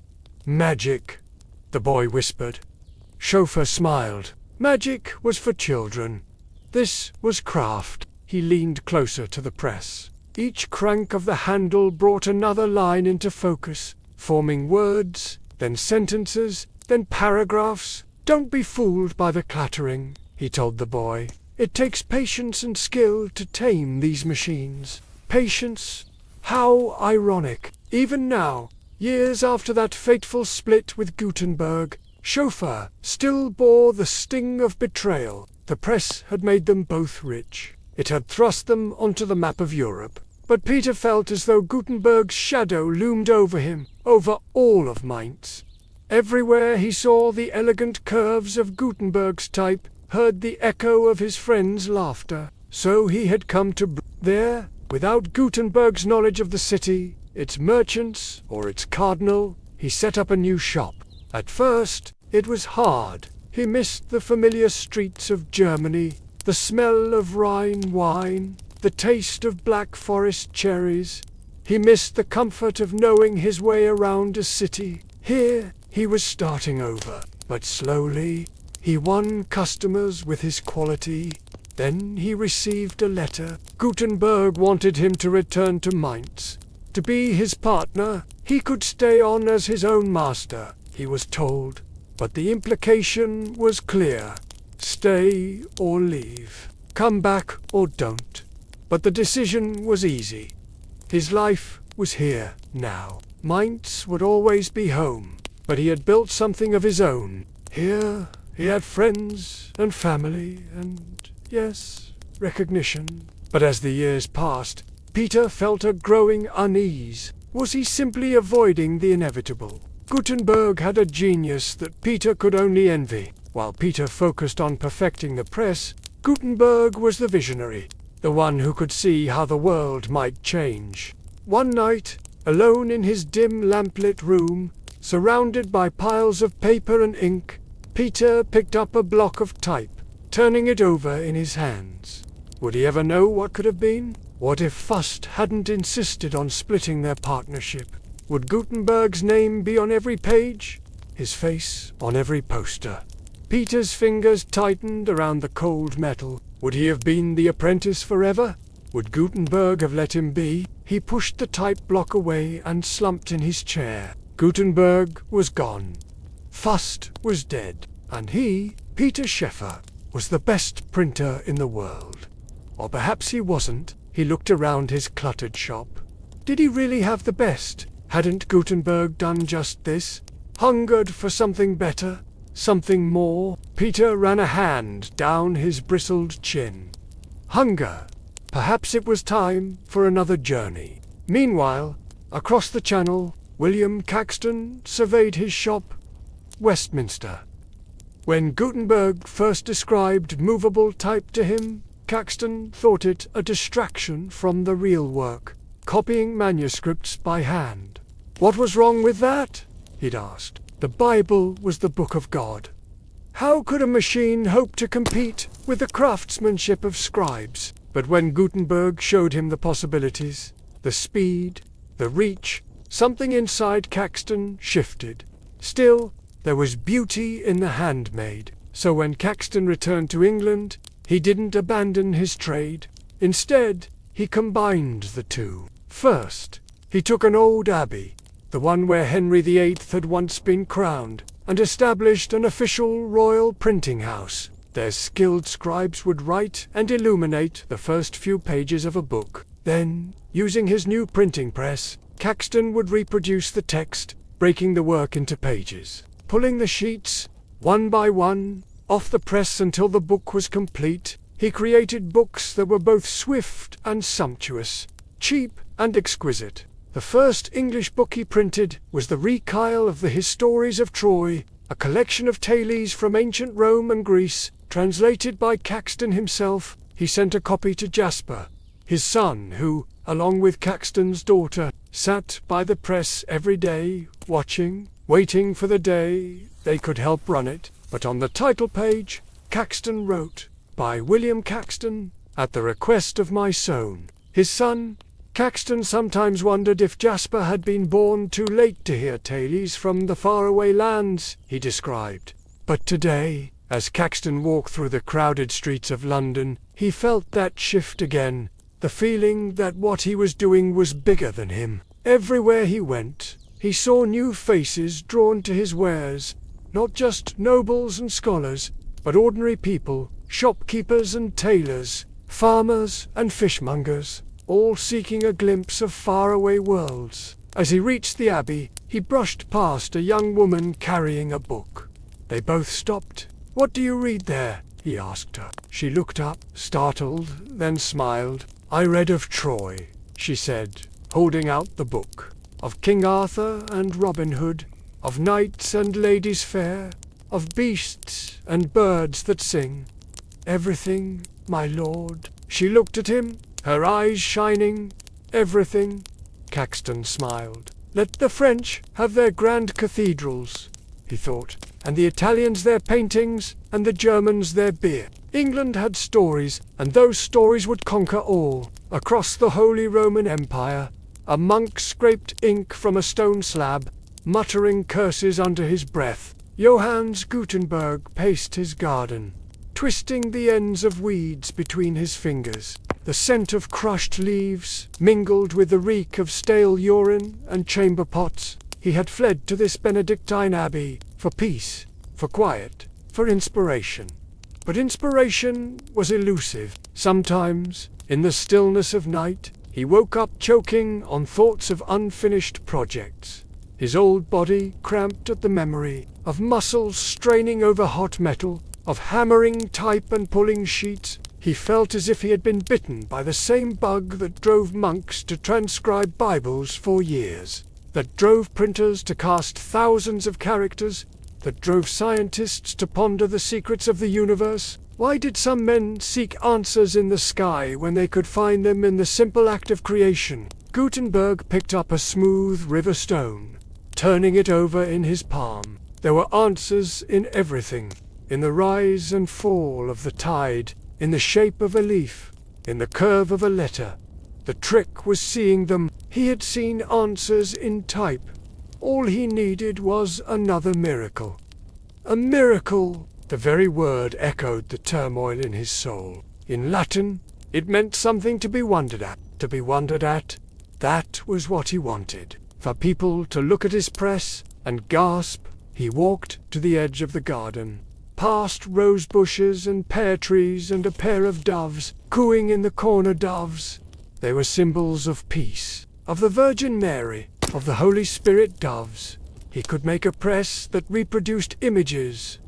"Magic," the boy whispered. Schoeffer smiled. Magic was for children. This was craft. He leaned closer to the press. Each crank of the handle brought another line into focus, forming words, then sentences, then paragraphs. "Don't be fooled by the clattering," he told the boy. "It takes patience and skill to tame these machines." Patience? How ironic. Even now, years after that fateful split with Gutenberg, Schoeffer still bore the sting of betrayal. The press had made them both rich. It had thrust them onto the map of Europe. But Peter felt as though Gutenberg's shadow loomed over him, over all of Mainz. Everywhere he saw the elegant curves of Gutenberg's type, heard the echo of his friends' laughter. So he had come to there, without Gutenberg's knowledge of the city, its merchants, or its cardinal, he set up a new shop. At first, it was hard. He missed the familiar streets of Germany, the smell of Rhine wine, the taste of Black Forest cherries. He missed the comfort of knowing his way around a city. Here, he was starting over. But slowly, he won customers with his quality, Then he received a letter. Gutenberg wanted him to return to Mainz. To be his partner, he could stay on as his own master, he was told. But the implication was clear. Stay or leave. Come back or don't. But the decision was easy. His life was here, now. Mainz would always be home. But he had built something of his own. Here, he had friends and family and, yes, recognition. But as the years passed, Peter felt a growing unease. Was he simply avoiding the inevitable? Gutenberg had a genius that Peter could only envy. While Peter focused on perfecting the press, Gutenberg was the visionary, the one who could see how the world might change. One night, alone in his dim lamplit room, surrounded by piles of paper and ink, Peter picked up a block of type, turning it over in his hands. Would he ever know what could have been? What if Fust hadn't insisted on splitting their partnership? Would Gutenberg's name be on every page? His face on every poster? Peter's fingers tightened around the cold metal. Would he have been the apprentice forever? Would Gutenberg have let him be? He pushed the type block away and slumped in his chair. Gutenberg was gone. Fust was dead. And he, Peter Scheffer, was the best printer in the world. Or perhaps he wasn't. He looked around his cluttered shop. Did he really have the best? Hadn't Gutenberg done just this? Hungered for something better? Something more? Peter ran a hand down his bristled chin. Hunger. Perhaps it was time for another journey. Meanwhile, across the channel, William Caxton surveyed his shop, Westminster. When Gutenberg first described movable type to him, Caxton thought it a distraction from the real work, copying manuscripts by hand. What was wrong with that? He'd asked. The Bible was the book of God. How could a machine hope to compete with the craftsmanship of scribes? But when Gutenberg showed him the possibilities, the speed, the reach, something inside Caxton shifted. Still, there was beauty in the handmade. So when Caxton returned to England, he didn't abandon his trade. Instead, he combined the two. First, he took an old abbey, the one where Henry VIII had once been crowned, and established an official royal printing house. Their skilled scribes would write and illuminate the first few pages of a book. Then, using his new printing press, Caxton would reproduce the text, breaking the work into pages, pulling the sheets, one by one, off the press until the book was complete. He created books that were both swift and sumptuous, cheap and exquisite. The first English book he printed was the Recuyell of the Histories of Troy, a collection of tales from ancient Rome and Greece, translated by Caxton himself. He sent a copy to Jasper, his son, who, along with Caxton's daughter, sat by the press every day, watching, waiting for the day they could help run it. But on the title page, Caxton wrote, "By William Caxton, at the request of my son." His son, Caxton sometimes wondered if Jasper had been born too late to hear tales from the faraway lands he described. But today, as Caxton walked through the crowded streets of London, he felt that shift again, the feeling that what he was doing was bigger than him. Everywhere he went, he saw new faces drawn to his wares, not just nobles and scholars, but ordinary people, shopkeepers and tailors, farmers and fishmongers, all seeking a glimpse of faraway worlds. As he reached the abbey, he brushed past a young woman carrying a book. They both stopped. "What do you read there?" he asked her. She looked up, startled, then smiled. "I read of Troy," she said, holding out the book. "Of King Arthur and Robin Hood, of knights and ladies fair, of beasts and birds that sing. Everything, my lord." She looked at him, her eyes shining. "Everything," Caxton smiled. "Let the French have their grand cathedrals," he thought, "and the Italians their paintings, and the Germans their beer. England had stories, and those stories would conquer all." Across the Holy Roman Empire, a monk scraped ink from a stone slab, muttering curses under his breath. Johannes Gutenberg paced his garden, twisting the ends of weeds between his fingers. The scent of crushed leaves mingled with the reek of stale urine and chamber pots. He had fled to this Benedictine abbey for peace, for quiet, for inspiration. But inspiration was elusive. Sometimes, in the stillness of night, he woke up choking on thoughts of unfinished projects. His old body cramped at the memory of muscles straining over hot metal, of hammering type and pulling sheets. He felt as if he had been bitten by the same bug that drove monks to transcribe Bibles for years, that drove printers to cast thousands of characters, that drove scientists to ponder the secrets of the universe. Why did some men seek answers in the sky when they could find them in the simple act of creation? Gutenberg picked up a smooth river stone, turning it over in his palm. There were answers in everything, in the rise and fall of the tide, in the shape of a leaf, in the curve of a letter. The trick was seeing them. He had seen answers in type. All he needed was another miracle. A miracle! The very word echoed the turmoil in his soul. In Latin, it meant something to be wondered at. To be wondered at, that was what he wanted. For people to look at his press and gasp. He walked to the edge of the garden, past rose bushes and pear trees and a pair of doves, cooing in the corner. Doves. They were symbols of peace, of the Virgin Mary, of the Holy Spirit. Doves. He could make a press that reproduced images.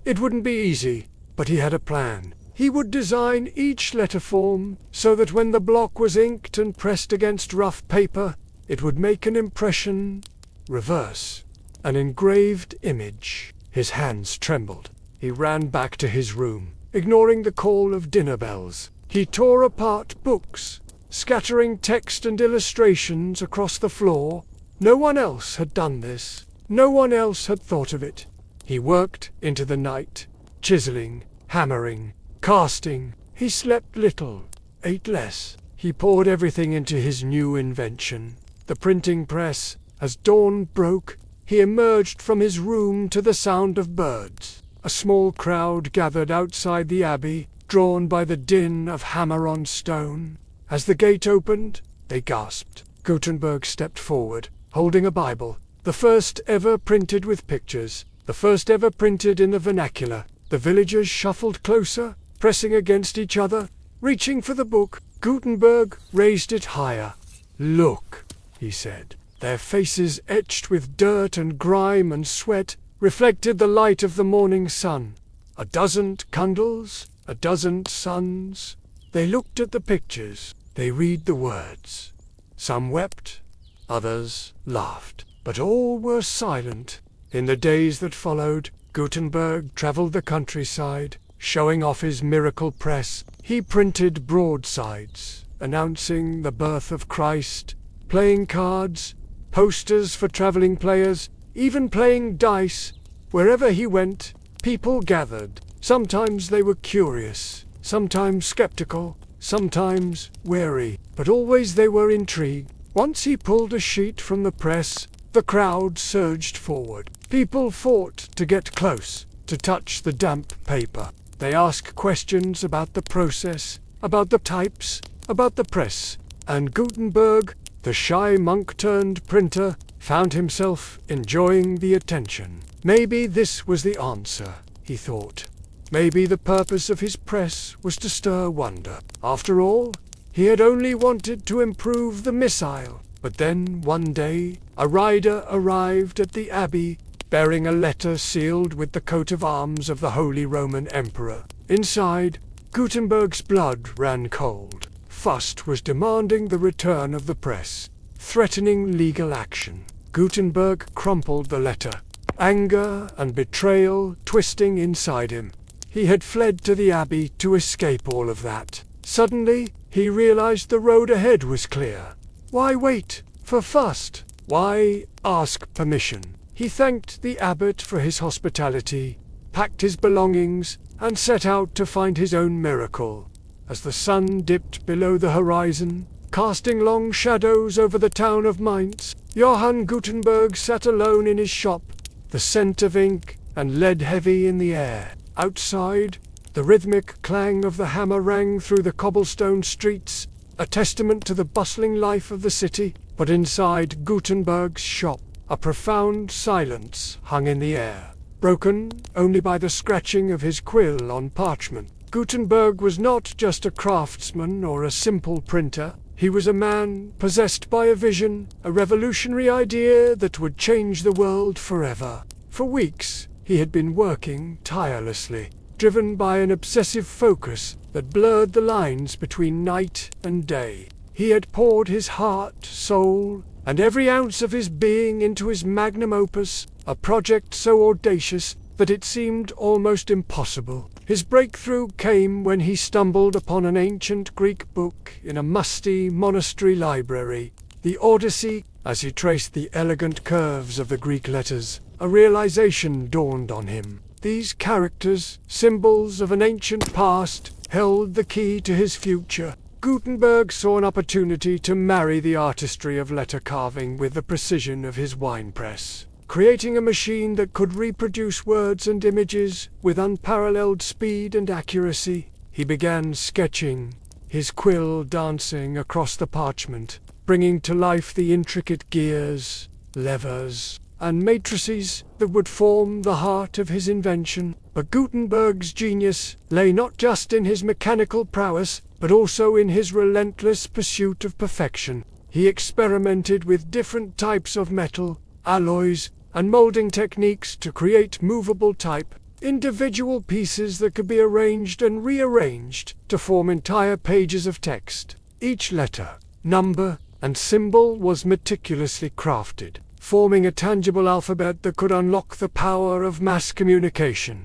It wouldn't be easy, but he had a plan. He would design each letter form so that when the block was inked and pressed against rough paper, it would make an impression. Reverse. An engraved image. His hands trembled. He ran back to his room, ignoring the call of dinner bells. He tore apart books, scattering text and illustrations across the floor. No one else had done this. No one else had thought of it. He worked into the night, chiseling, hammering, casting. He slept little, ate less. He poured everything into his new invention, the printing press. As dawn broke, he emerged from his room to the sound of birds. A small crowd gathered outside the abbey, drawn by the din of hammer on stone. As the gate opened, they gasped. Gutenberg stepped forward, holding a Bible, the first ever printed with pictures, the first ever printed in the vernacular. The villagers shuffled closer, pressing against each other, reaching for the book. Gutenberg raised it higher. "Look," he said. Their faces, etched with dirt and grime and sweat, reflected the light of the morning sun. A dozen candles, a dozen suns. They looked at the pictures. They read the words. Some wept, others laughed, but all were silent. In the days that followed, Gutenberg traveled the countryside, showing off his miracle press. He printed broadsides, announcing the birth of Christ, playing cards, posters for traveling players, even playing dice. Wherever he went, people gathered. Sometimes they were curious, sometimes skeptical, sometimes wary, but always they were intrigued. Once he pulled a sheet from the press, the crowd surged forward. People fought to get close, to touch the damp paper. They asked questions about the process, about the types, about the press. And Gutenberg, the shy monk-turned-printer, found himself enjoying the attention. Maybe this was the answer, he thought. Maybe the purpose of his press was to stir wonder. After all, he had only wanted to improve the missile. But then, one day, a rider arrived at the abbey, bearing a letter sealed with the coat of arms of the Holy Roman Emperor. Inside, Gutenberg's blood ran cold. Fust was demanding the return of the press, threatening legal action. Gutenberg crumpled the letter, anger and betrayal twisting inside him. He had fled to the abbey to escape all of that. Suddenly, he realized the road ahead was clear. Why wait for Fust? Why ask permission? He thanked the abbot for his hospitality, packed his belongings, and set out to find his own miracle. As the sun dipped below the horizon, casting long shadows over the town of Mainz, Johannes Gutenberg sat alone in his shop, the scent of ink and lead heavy in the air. Outside, The rhythmic clang of the hammer rang through the cobblestone streets, a testament to the bustling life of the city. But inside Gutenberg's shop, a profound silence hung in the air, broken only by the scratching of his quill on parchment. Gutenberg was not just a craftsman or a simple printer. He was a man possessed by a vision, a revolutionary idea that would change the world forever. For weeks, he had been working tirelessly, driven by an obsessive focus that blurred the lines between night and day. He had poured his heart, soul, and every ounce of his being into his magnum opus, a project so audacious that it seemed almost impossible. His breakthrough came when he stumbled upon an ancient Greek book in a musty monastery library, the Odyssey. As he traced the elegant curves of the Greek letters, a realization dawned on him. These characters, symbols of an ancient past, held the key to his future. Gutenberg saw an opportunity to marry the artistry of letter carving with the precision of his winepress, creating a machine that could reproduce words and images with unparalleled speed and accuracy. He began sketching, his quill dancing across the parchment, bringing to life the intricate gears, levers, and matrices that would form the heart of his invention. But Gutenberg's genius lay not just in his mechanical prowess, but also in his relentless pursuit of perfection. He experimented with different types of metal, alloys, and molding techniques to create movable type, individual pieces that could be arranged and rearranged to form entire pages of text. Each letter, number, and symbol was meticulously crafted, forming a tangible alphabet that could unlock the power of mass communication.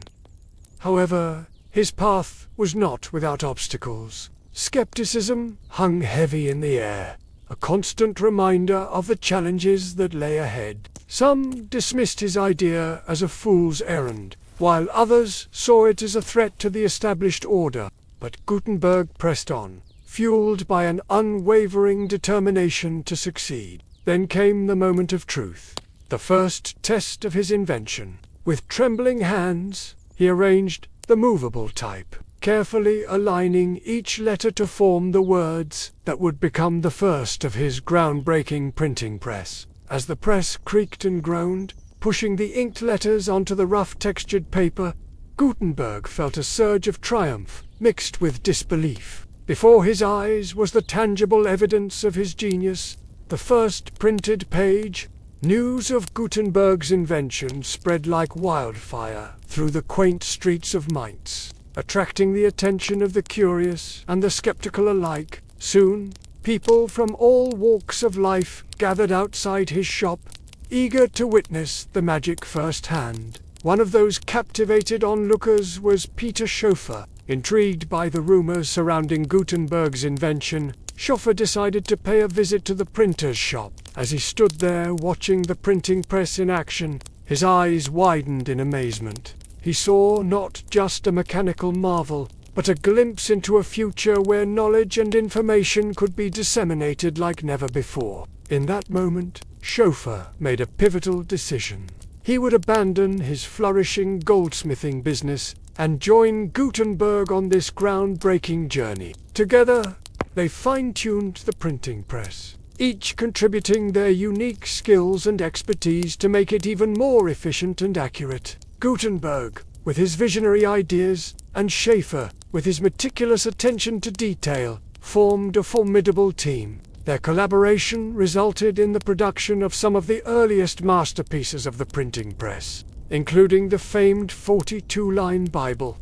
However, his path was not without obstacles. Skepticism hung heavy in the air, a constant reminder of the challenges that lay ahead. Some dismissed his idea as a fool's errand, while others saw it as a threat to the established order. But Gutenberg pressed on, fueled by an unwavering determination to succeed. Then came the moment of truth, the first test of his invention. With trembling hands, he arranged the movable type, carefully aligning each letter to form the words that would become the first of his groundbreaking printing press. As the press creaked and groaned, pushing the inked letters onto the rough textured paper, Gutenberg felt a surge of triumph mixed with disbelief. Before his eyes was the tangible evidence of his genius, the first printed page. News of Gutenberg's invention spread like wildfire through the quaint streets of Mainz, attracting the attention of the curious and the skeptical alike. Soon, people from all walks of life gathered outside his shop, eager to witness the magic firsthand. One of those captivated onlookers was Peter Schoeffer. Intrigued by the rumors surrounding Gutenberg's invention, Schoeffer decided to pay a visit to the printer's shop. As he stood there watching the printing press in action, his eyes widened in amazement. He saw not just a mechanical marvel, but a glimpse into a future where knowledge and information could be disseminated like never before. In that moment, Schoeffer made a pivotal decision. He would abandon his flourishing goldsmithing business and join Gutenberg on this groundbreaking journey. Together, they fine-tuned the printing press, each contributing their unique skills and expertise to make it even more efficient and accurate. Gutenberg, with his visionary ideas, and Schoeffer, with his meticulous attention to detail, formed a formidable team. Their collaboration resulted in the production of some of the earliest masterpieces of the printing press, including the famed 42-line Bible.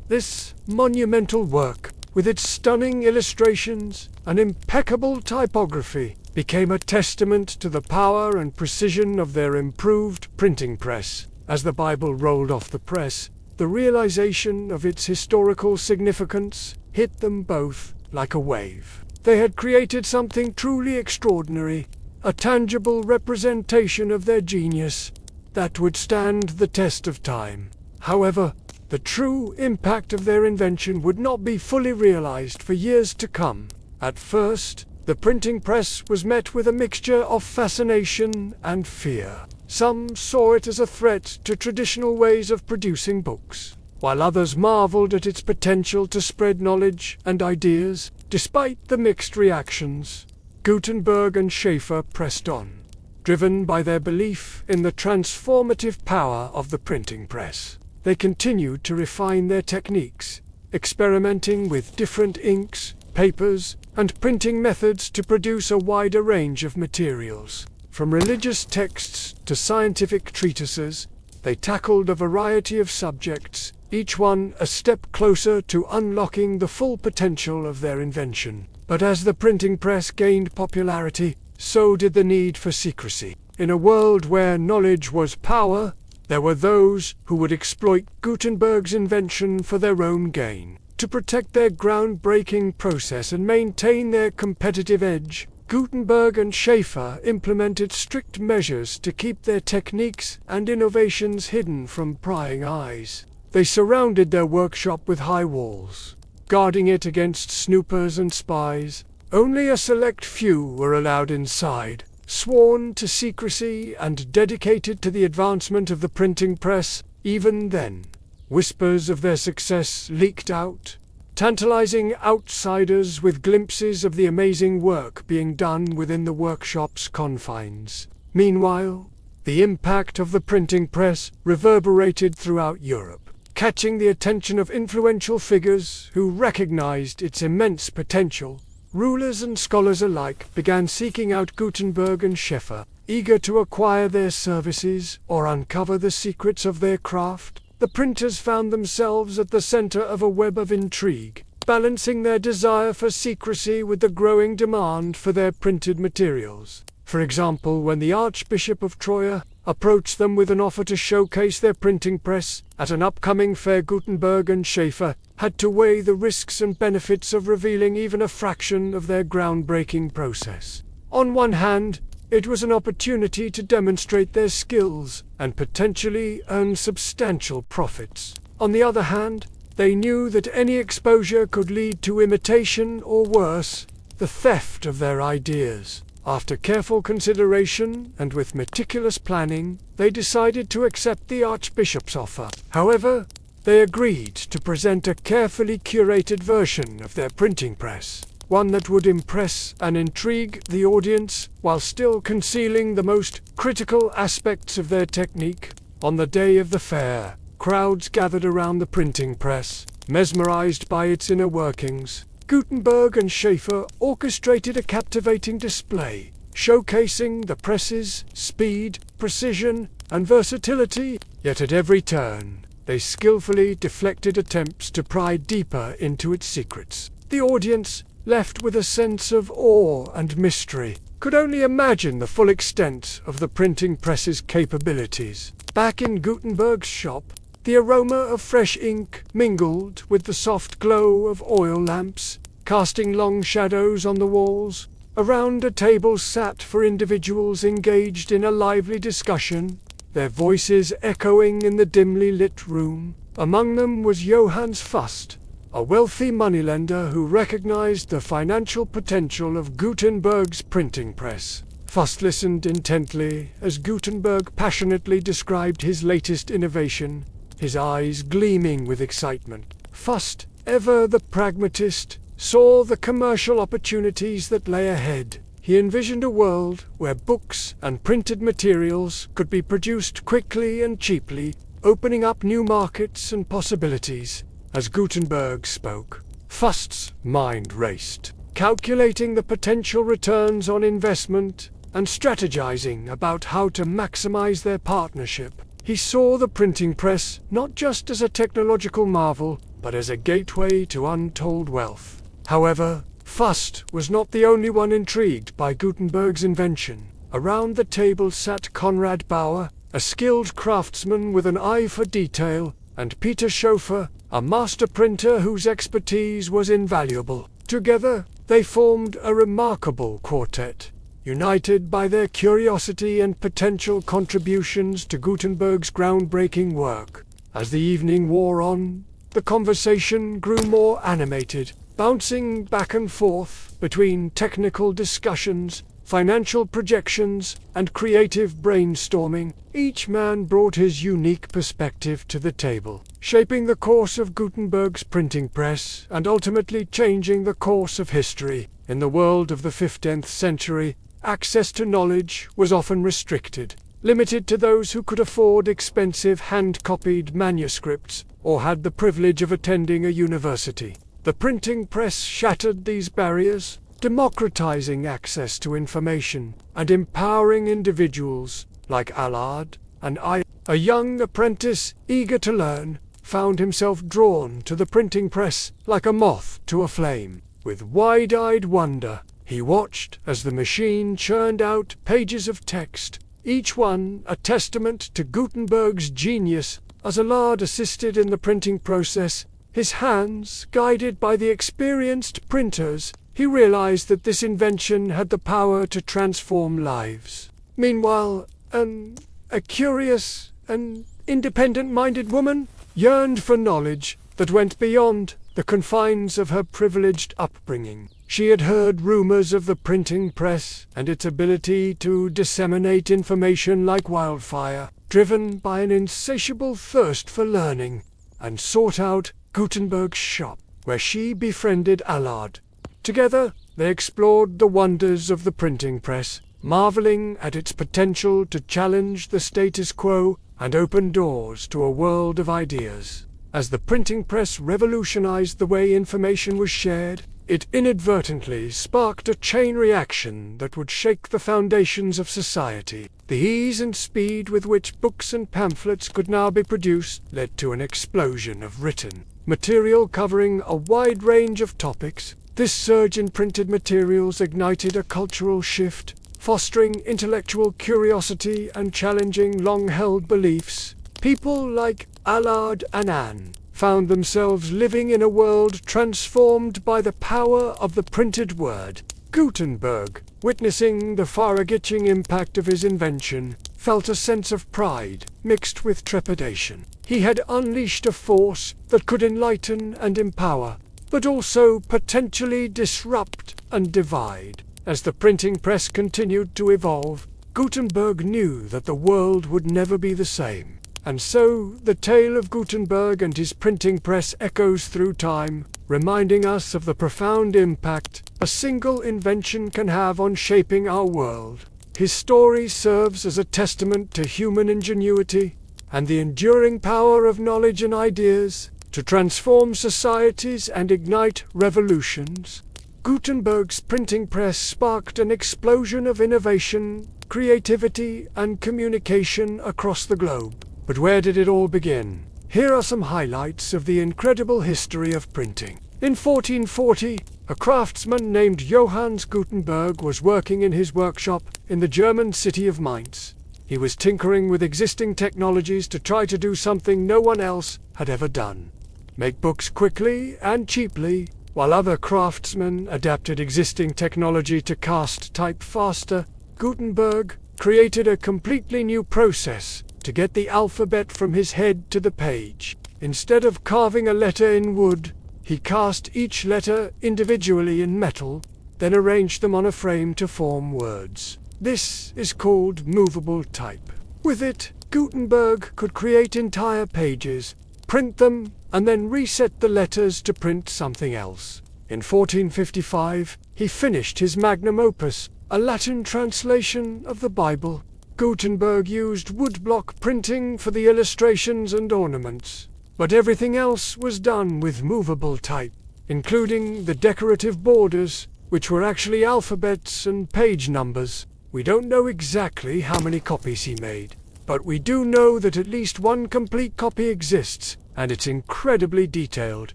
This monumental work, with its stunning illustrations and impeccable typography, became a testament to the power and precision of their improved printing press. As the Bible rolled off the press, the realization of its historical significance hit them both like a wave. They had created something truly extraordinary, a tangible representation of their genius that would stand the test of time. However, the true impact of their invention would not be fully realized for years to come. At first, the printing press was met with a mixture of fascination and fear. Some saw it as a threat to traditional ways of producing books, while others marveled at its potential to spread knowledge and ideas. Despite the mixed reactions, Gutenberg and Schaeffer pressed on, driven by their belief in the transformative power of the printing press. They continued to refine their techniques, experimenting with different inks, papers, and printing methods to produce a wider range of materials. From religious texts to scientific treatises, they tackled a variety of subjects, each one a step closer to unlocking the full potential of their invention. But as the printing press gained popularity, so did the need for secrecy. In a world where knowledge was power, there were those who would exploit Gutenberg's invention for their own gain. To protect their groundbreaking process and maintain their competitive edge, Gutenberg and Schaeffer implemented strict measures to keep their techniques and innovations hidden from prying eyes. They surrounded their workshop with high walls, guarding it against snoopers and spies. Only a select few were allowed inside, sworn to secrecy and dedicated to the advancement of the printing press. Even then, whispers of their success leaked out, tantalizing outsiders with glimpses of the amazing work being done within the workshop's confines. Meanwhile, the impact of the printing press reverberated throughout Europe, catching the attention of influential figures who recognized its immense potential. Rulers and scholars alike began seeking out Gutenberg and Schaeffer, eager to acquire their services or uncover the secrets of their craft. The printers found themselves at the center of a web of intrigue, balancing their desire for secrecy with the growing demand for their printed materials. For example, when the Archbishop of Troyes approached them with an offer to showcase their printing press at an upcoming fair, Gutenberg and Schaeffer had to weigh the risks and benefits of revealing even a fraction of their groundbreaking process. On one hand, it was an opportunity to demonstrate their skills and potentially earn substantial profits. On the other hand, they knew that any exposure could lead to imitation or worse, the theft of their ideas. After careful consideration and with meticulous planning, they decided to accept the Archbishop's offer. However, they agreed to present a carefully curated version of their printing press, one that would impress and intrigue the audience while still concealing the most critical aspects of their technique. On the day of the fair, crowds gathered around the printing press, mesmerized by its inner workings. Gutenberg and Schaeffer orchestrated a captivating display, showcasing the press's speed, precision, and versatility. Yet at every turn, they skillfully deflected attempts to pry deeper into its secrets. The audience, left with a sense of awe and mystery, could only imagine the full extent of the printing press's capabilities. Back in Gutenberg's shop, the aroma of fresh ink mingled with the soft glow of oil lamps, casting long shadows on the walls. Around a table sat four individuals engaged in a lively discussion, their voices echoing in the dimly lit room. Among them was Johannes Fust, a wealthy moneylender who recognized the financial potential of Gutenberg's printing press. Fust listened intently as Gutenberg passionately described his latest innovation, his eyes gleaming with excitement. Fust, ever the pragmatist, saw the commercial opportunities that lay ahead. He envisioned a world where books and printed materials could be produced quickly and cheaply, opening up new markets and possibilities. As Gutenberg spoke, Fust's mind raced, calculating the potential returns on investment and strategizing about how to maximize their partnership. He saw the printing press not just as a technological marvel, but as a gateway to untold wealth. However, Fust was not the only one intrigued by Gutenberg's invention. Around the table sat Konrad Bauer, a skilled craftsman with an eye for detail, and Peter Schoeffer, a master printer whose expertise was invaluable. Together, they formed a remarkable quartet, united by their curiosity and potential contributions to Gutenberg's groundbreaking work. As the evening wore on, the conversation grew more animated, bouncing back and forth between technical discussions financial projections, and creative brainstorming. Each man brought his unique perspective to the table, shaping the course of Gutenberg's printing press and ultimately changing the course of history. In the world of the 15th century, access to knowledge was often restricted, limited to those who could afford expensive hand-copied manuscripts or had the privilege of attending a university. The printing press shattered these barriers, democratizing access to information and empowering individuals like Allard and I. A young apprentice, eager to learn, found himself drawn to the printing press like a moth to a flame. With wide-eyed wonder, he watched as the machine churned out pages of text, each one a testament to Gutenberg's genius. As Allard assisted in the printing process, his hands guided by the experienced printers, he realized that this invention had the power to transform lives. Meanwhile, a curious and independent-minded woman yearned for knowledge that went beyond the confines of her privileged upbringing. She had heard rumors of the printing press and its ability to disseminate information like wildfire, driven by an insatiable thirst for learning, and sought out Gutenberg's shop, where she befriended Allard. Together, they explored the wonders of the printing press, marveling at its potential to challenge the status quo and open doors to a world of ideas. As the printing press revolutionized the way information was shared, it inadvertently sparked a chain reaction that would shake the foundations of society. The ease and speed with which books and pamphlets could now be produced led to an explosion of written material covering a wide range of topics. This surge in printed materials ignited a cultural shift, fostering intellectual curiosity and challenging long-held beliefs. People like Allard and Anne found themselves living in a world transformed by the power of the printed word. Gutenberg, witnessing the far-reaching impact of his invention, felt a sense of pride mixed with trepidation. He had unleashed a force that could enlighten and empower, but also potentially disrupt and divide. As the printing press continued to evolve, Gutenberg knew that the world would never be the same. And so, the tale of Gutenberg and his printing press echoes through time, reminding us of the profound impact a single invention can have on shaping our world. His story serves as a testament to human ingenuity and the enduring power of knowledge and ideas to transform societies and ignite revolutions. Gutenberg's printing press sparked an explosion of innovation, creativity, and communication across the globe. But where did it all begin? Here are some highlights of the incredible history of printing. In 1440, a craftsman named Johannes Gutenberg was working in his workshop in the German city of Mainz. He was tinkering with existing technologies to try to do something no one else had ever done: make books quickly and cheaply, while other craftsmen adapted existing technology to cast type faster. Gutenberg created a completely new process to get the alphabet from his head to the page. Instead of carving a letter in wood, he cast each letter individually in metal, then arranged them on a frame to form words. This is called movable type. With it, Gutenberg could create entire pages, print them, and then reset the letters to print something else. In 1455, he finished his magnum opus, a Latin translation of the Bible. Gutenberg used woodblock printing for the illustrations and ornaments, but everything else was done with movable type, including the decorative borders, which were actually alphabets and page numbers. We don't know exactly how many copies he made, but we do know that at least one complete copy exists, and it's incredibly detailed,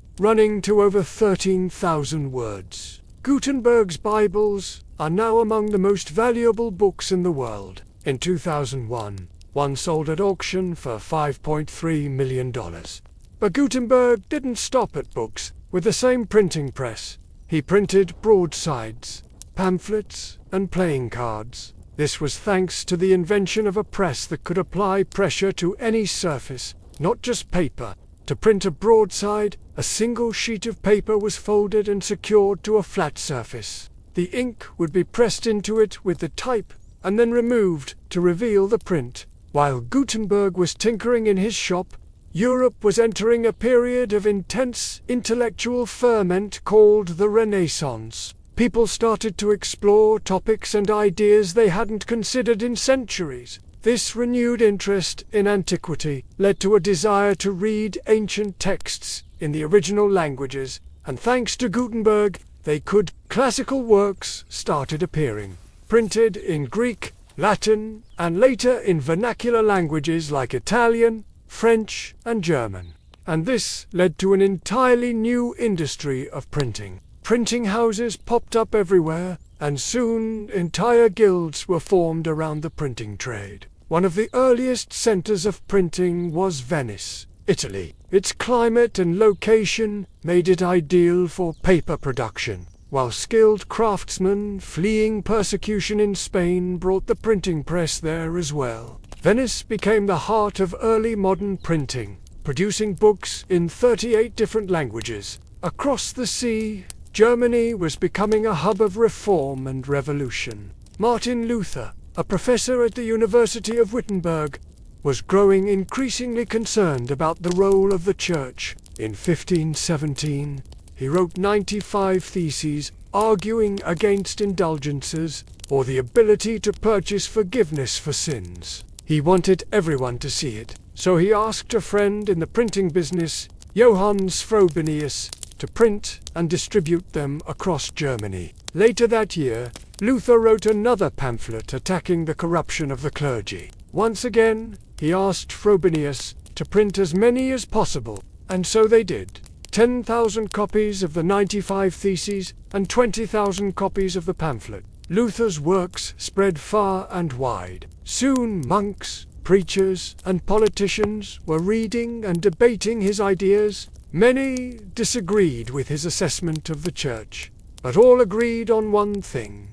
running to over 13,000 words. Gutenberg's Bibles are now among the most valuable books in the world. In 2001, one sold at auction for $5.3 million. But Gutenberg didn't stop at books. With the same printing press, he printed broadsides, pamphlets, and playing cards. This was thanks to the invention of a press that could apply pressure to any surface, not just paper. To print a broadside, a single sheet of paper was folded and secured to a flat surface. The ink would be pressed into it with the type and then removed to reveal the print. While Gutenberg was tinkering in his shop, Europe was entering a period of intense intellectual ferment called the Renaissance. People started to explore topics and ideas they hadn't considered in centuries. This renewed interest in antiquity led to a desire to read ancient texts in the original languages, and thanks to Gutenberg, classical works started appearing, printed in Greek, Latin, and later in vernacular languages like Italian, French, and German. And this led to an entirely new industry of printing. Printing houses popped up everywhere, and soon entire guilds were formed around the printing trade. One of the earliest centers of printing was Venice, Italy. Its climate and location made it ideal for paper production, while skilled craftsmen fleeing persecution in Spain brought the printing press there as well. Venice became the heart of early modern printing, producing books in 38 different languages. Across the sea, Germany was becoming a hub of reform and revolution. Martin Luther, a professor at the University of Wittenberg, was growing increasingly concerned about the role of the Church. In 1517, he wrote 95 theses arguing against indulgences or the ability to purchase forgiveness for sins. He wanted everyone to see it, so he asked a friend in the printing business, Johannes Gutenberg, to print and distribute them across Germany. Later that year, Luther wrote another pamphlet attacking the corruption of the clergy. Once again, he asked Frobenius to print as many as possible, and so they did. 10,000 copies of the 95 Theses and 20,000 copies of the pamphlet. Luther's works spread far and wide. Soon monks, preachers, and politicians were reading and debating his ideas. Many disagreed with his assessment of the Church, but all agreed on one thing.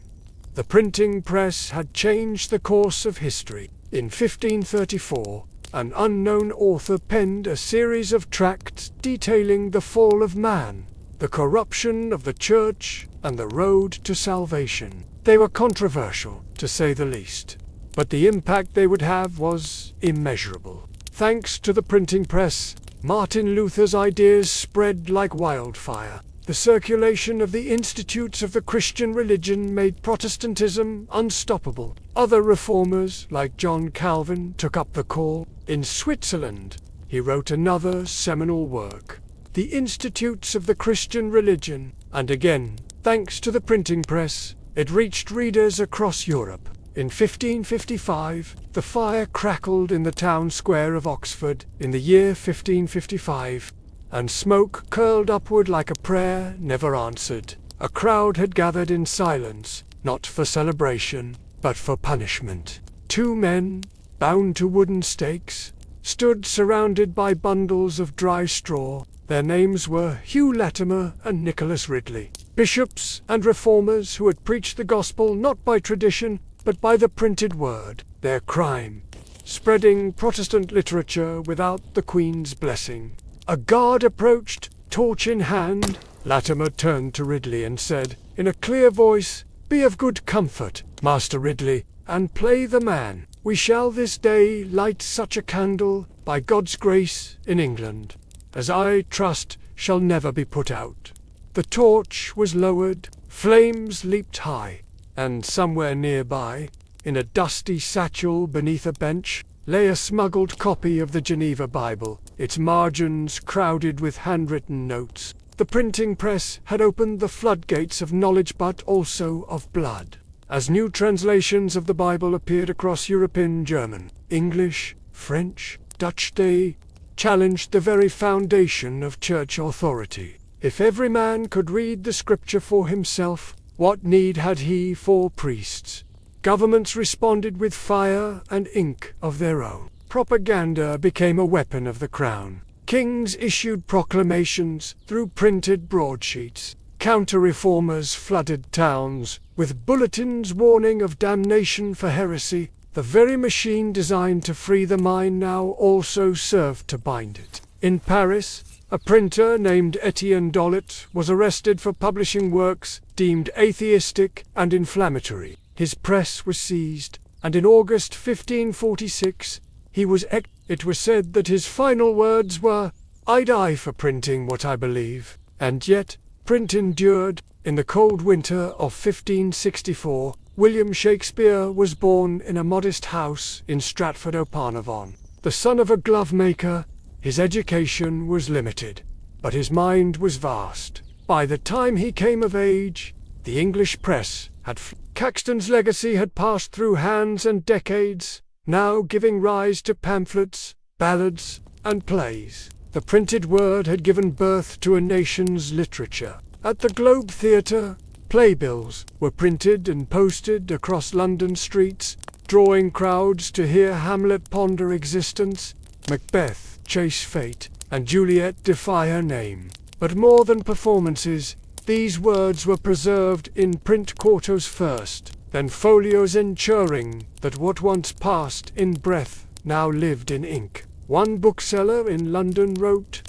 The printing press had changed the course of history. In 1534, an unknown author penned a series of tracts detailing the fall of man, the corruption of the Church, and the road to salvation. They were controversial, to say the least, but the impact they would have was immeasurable. Thanks to the printing press, Martin Luther's ideas spread like wildfire. The circulation of the institutes of the Christian religion made Protestantism unstoppable. Other reformers, like John Calvin, took up the call. In Switzerland, he wrote another seminal work, The Institutes of the Christian Religion, and again, thanks to the printing press, it reached readers across Europe. In 1555, the fire crackled in the town square of Oxford in the year 1555, and smoke curled upward like a prayer never answered. A crowd had gathered in silence, not for celebration, but for punishment. Two men, bound to wooden stakes, stood surrounded by bundles of dry straw. Their names were Hugh Latimer and Nicholas Ridley, bishops and reformers who had preached the gospel not by tradition, but by the printed word. Their crime, spreading Protestant literature without the Queen's blessing. A guard approached, torch in hand. Latimer turned to Ridley and said, in a clear voice, "Be of good comfort, Master Ridley, and play the man. We shall this day light such a candle, by God's grace, in England, as I trust shall never be put out." The torch was lowered, flames leaped high, and somewhere nearby, in a dusty satchel beneath a bench, lay a smuggled copy of the Geneva Bible, its margins crowded with handwritten notes. The printing press had opened the floodgates of knowledge but also of blood. As new translations of the Bible appeared across Europe in German, English, French, Dutch, they challenged the very foundation of church authority. If every man could read the scripture for himself, what need had he for priests? Governments responded with fire and ink of their own. Propaganda became a weapon of the crown. Kings issued proclamations through printed broadsheets. Counter-reformers flooded towns with bulletins warning of damnation for heresy. The very machine designed to free the mind now also served to bind it. In Paris, A printer named Etienne Dollet was arrested for publishing works deemed atheistic and inflammatory. His press was seized, and in August 1546 he was executed. It was said that his final words were, "I die for printing what I believe." And yet, print endured. In the cold winter of 1564, William Shakespeare was born in a modest house in Stratford-upon-Avon. The son of a glove-maker, his education was limited, but his mind was vast. By the time he came of age, the English press had Caxton's legacy had passed through hands and decades, now giving rise to pamphlets, ballads, and plays. The printed word had given birth to a nation's literature. At the Globe Theatre, playbills were printed and posted across London streets, drawing crowds to hear Hamlet ponder existence, Macbeth chase fate, and Juliet defy her name. But more than performances, these words were preserved in print quartos first, then folios ensuring that what once passed in breath now lived in ink. One bookseller in London wrote,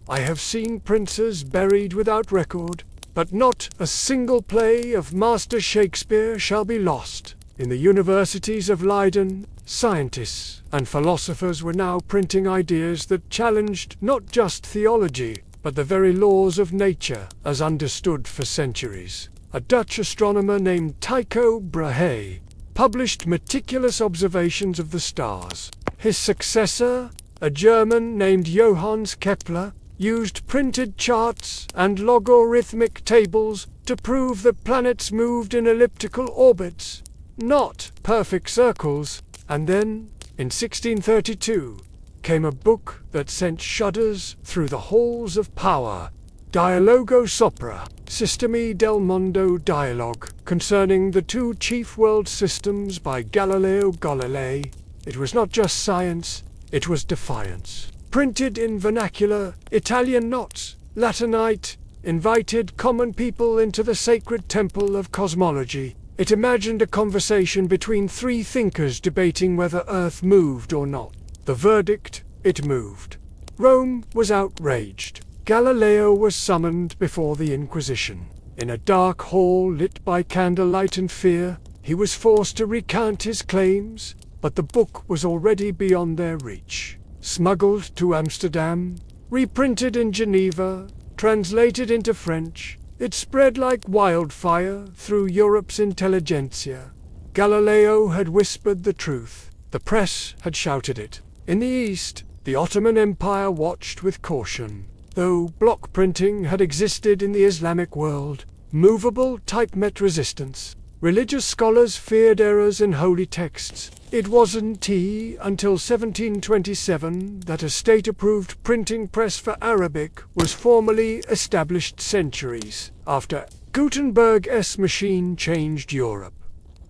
"I have seen princes buried without record, but not a single play of Master Shakespeare shall be lost." In the universities of Leiden, scientists and philosophers were now printing ideas that challenged not just theology, but the very laws of nature as understood for centuries. A Dutch astronomer named Tycho Brahe published meticulous observations of the stars. His successor, a German named Johannes Kepler, used printed charts and logarithmic tables to prove that planets moved in elliptical orbits, not perfect circles. And then, in 1632, came a book that sent shudders through the halls of power, Dialogo Sopra, Sistemi del Mondo Dialogue, concerning the two chief world systems by Galileo Galilei. It was not just science, it was defiance. Printed in vernacular, Italian not Latinite, invited common people into the sacred temple of cosmology. It imagined a conversation between three thinkers debating whether Earth moved or not. The verdict, it moved. Rome was outraged. Galileo was summoned before the Inquisition. In a dark hall lit by candlelight and fear, he was forced to recount his claims, but the book was already beyond their reach. Smuggled to Amsterdam, reprinted in Geneva, translated into French, it spread like wildfire through Europe's intelligentsia. Galileo had whispered the truth. The press had shouted it. In the East, the Ottoman Empire watched with caution. Though block printing had existed in the Islamic world, movable-type met resistance. Religious scholars feared errors in holy texts. It wasn't until 1727 that a state-approved printing press for Arabic was formally established centuries after Gutenberg's machine changed Europe.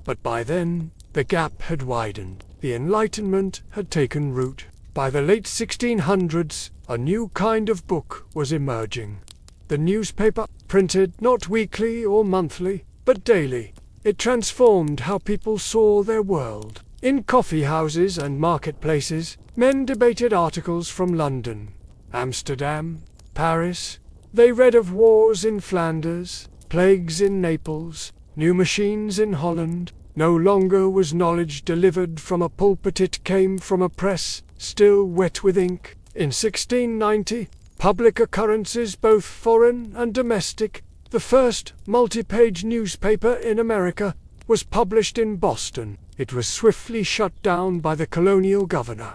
But by then, the gap had widened. The Enlightenment had taken root. By the late 1600s, a new kind of book was emerging. The newspaper, printed not weekly or monthly, but daily. It transformed how people saw their world. In coffee houses and marketplaces, men debated articles from London, Amsterdam, Paris. They read of wars in Flanders, plagues in Naples, new machines in Holland. No longer was knowledge delivered from a pulpit, it came from a press, still wet with ink. In 1690, public occurrences both foreign and domestic. The first multi-page newspaper in America was published in Boston. It was swiftly shut down by the colonial governor.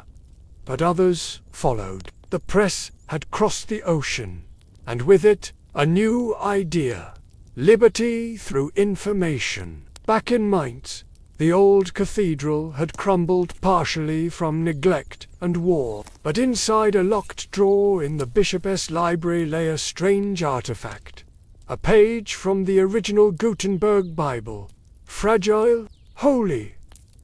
But others followed. The press had crossed the ocean, and with it, a new idea. Liberty through information. Back in Mainz, the old cathedral had crumbled partially from neglect and war, but inside a locked drawer in the bishop's library lay a strange artifact. A page from the original Gutenberg Bible. Fragile, holy.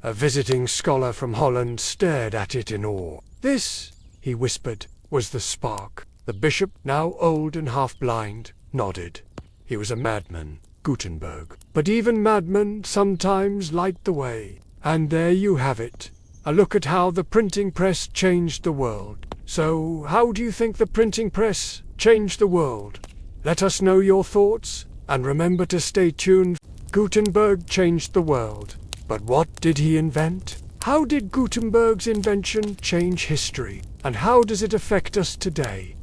A visiting scholar from Holland stared at it in awe. "This," he whispered, "was the spark." The bishop, now old and half-blind, nodded. He was a madman, Gutenberg. But even madmen sometimes light the way. And there you have it. A look at how the printing press changed the world. So, how do you think the printing press changed the world? Let us know your thoughts, and remember to stay tuned. Gutenberg changed the world. But what did he invent? How did Gutenberg's invention change history? And how does it affect us today?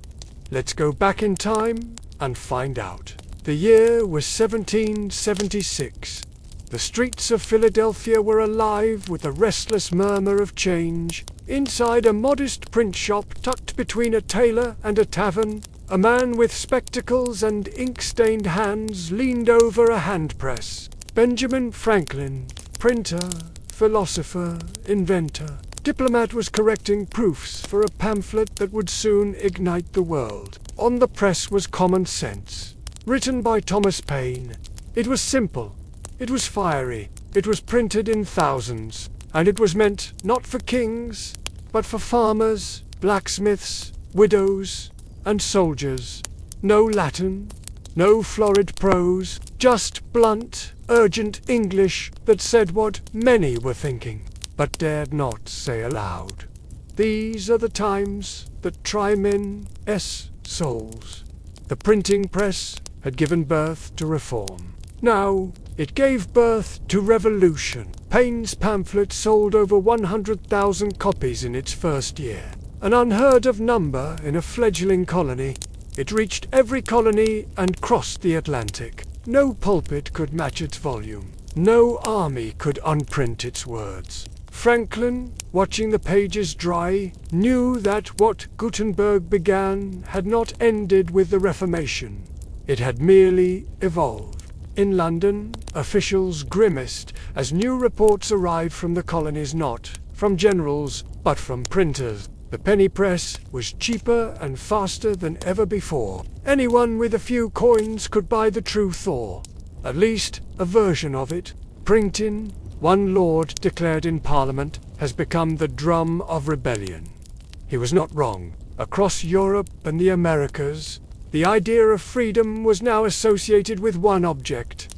Let's go back in time and find out. The year was 1776. The streets of Philadelphia were alive with a restless murmur of change. Inside a modest print shop tucked between a tailor and a tavern, a man with spectacles and ink-stained hands leaned over a hand press. Benjamin Franklin, printer, philosopher, inventor, diplomat, was correcting proofs for a pamphlet that would soon ignite the world. On the press was Common Sense, written by Thomas Paine. It was simple. It was fiery. It was printed in thousands. And it was meant not for kings, but for farmers, blacksmiths, widows, and soldiers. No Latin, no florid prose, just blunt, urgent English that said what many were thinking, but dared not say aloud. These are the times that try men's souls. The printing press had given birth to reform. Now, it gave birth to revolution. Paine's pamphlet sold over 100,000 copies in its first year, an unheard of number in a fledgling colony. It reached every colony and crossed the Atlantic. No pulpit could match its volume. No army could unprint its words. Franklin, watching the pages dry, knew that what Gutenberg began had not ended with the Reformation. It had merely evolved. In London, officials grimaced as new reports arrived from the colonies, not from generals, but from printers. The penny press was cheaper and faster than ever before. Anyone with a few coins could buy the truth, or at least a version of it. Printing, one lord declared in Parliament, has become the drum of rebellion. He was not wrong. Across Europe and the Americas, the idea of freedom was now associated with one object: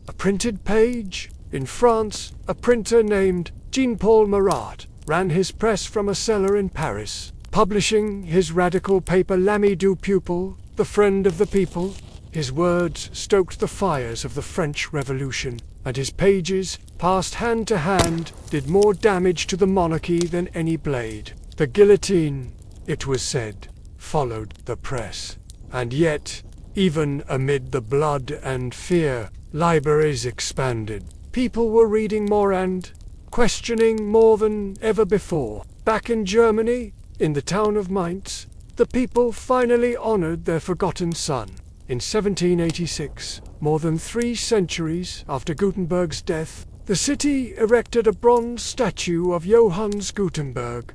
a printed page. In France, a printer named Jean-Paul Marat ran his press from a cellar in Paris, publishing his radical paper L'Ami du Peuple, the friend of the people. His words stoked the fires of the French Revolution, and his pages, passed hand to hand, did more damage to the monarchy than any blade. The guillotine, it was said, followed the press. And yet, even amid the blood and fear, libraries expanded. People were reading more and questioning more than ever before. Back in Germany, in the town of Mainz, the people finally honored their forgotten son. In 1786, more than 3 centuries after Gutenberg's death, the city erected a bronze statue of Johannes Gutenberg.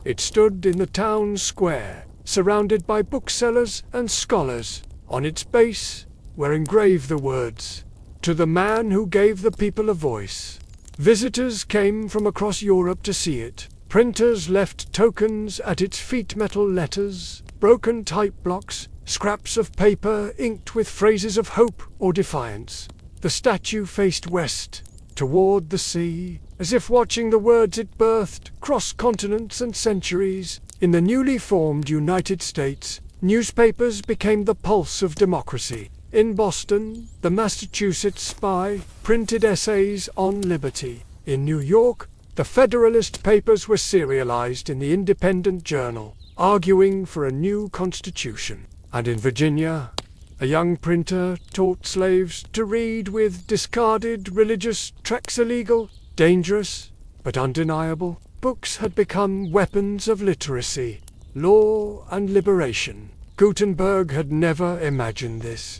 It stood in the town square, surrounded by booksellers and scholars. On its base were engraved the words, "To the man who gave the people a voice." Visitors came from across Europe to see it. Printers left tokens at its feet: metal letters, broken type blocks, scraps of paper inked with phrases of hope or defiance. The statue faced west, toward the sea, as if watching the words it birthed cross continents and centuries. In the newly formed United States, newspapers became the pulse of democracy. In Boston, the Massachusetts Spy printed essays on liberty. In New York, the Federalist Papers were serialized in the Independent Journal, arguing for a new constitution. And in Virginia, a young printer taught slaves to read with discarded religious tracts. Illegal, dangerous, but undeniable. Books had become weapons of literacy, law, and liberation. Gutenberg had never imagined this.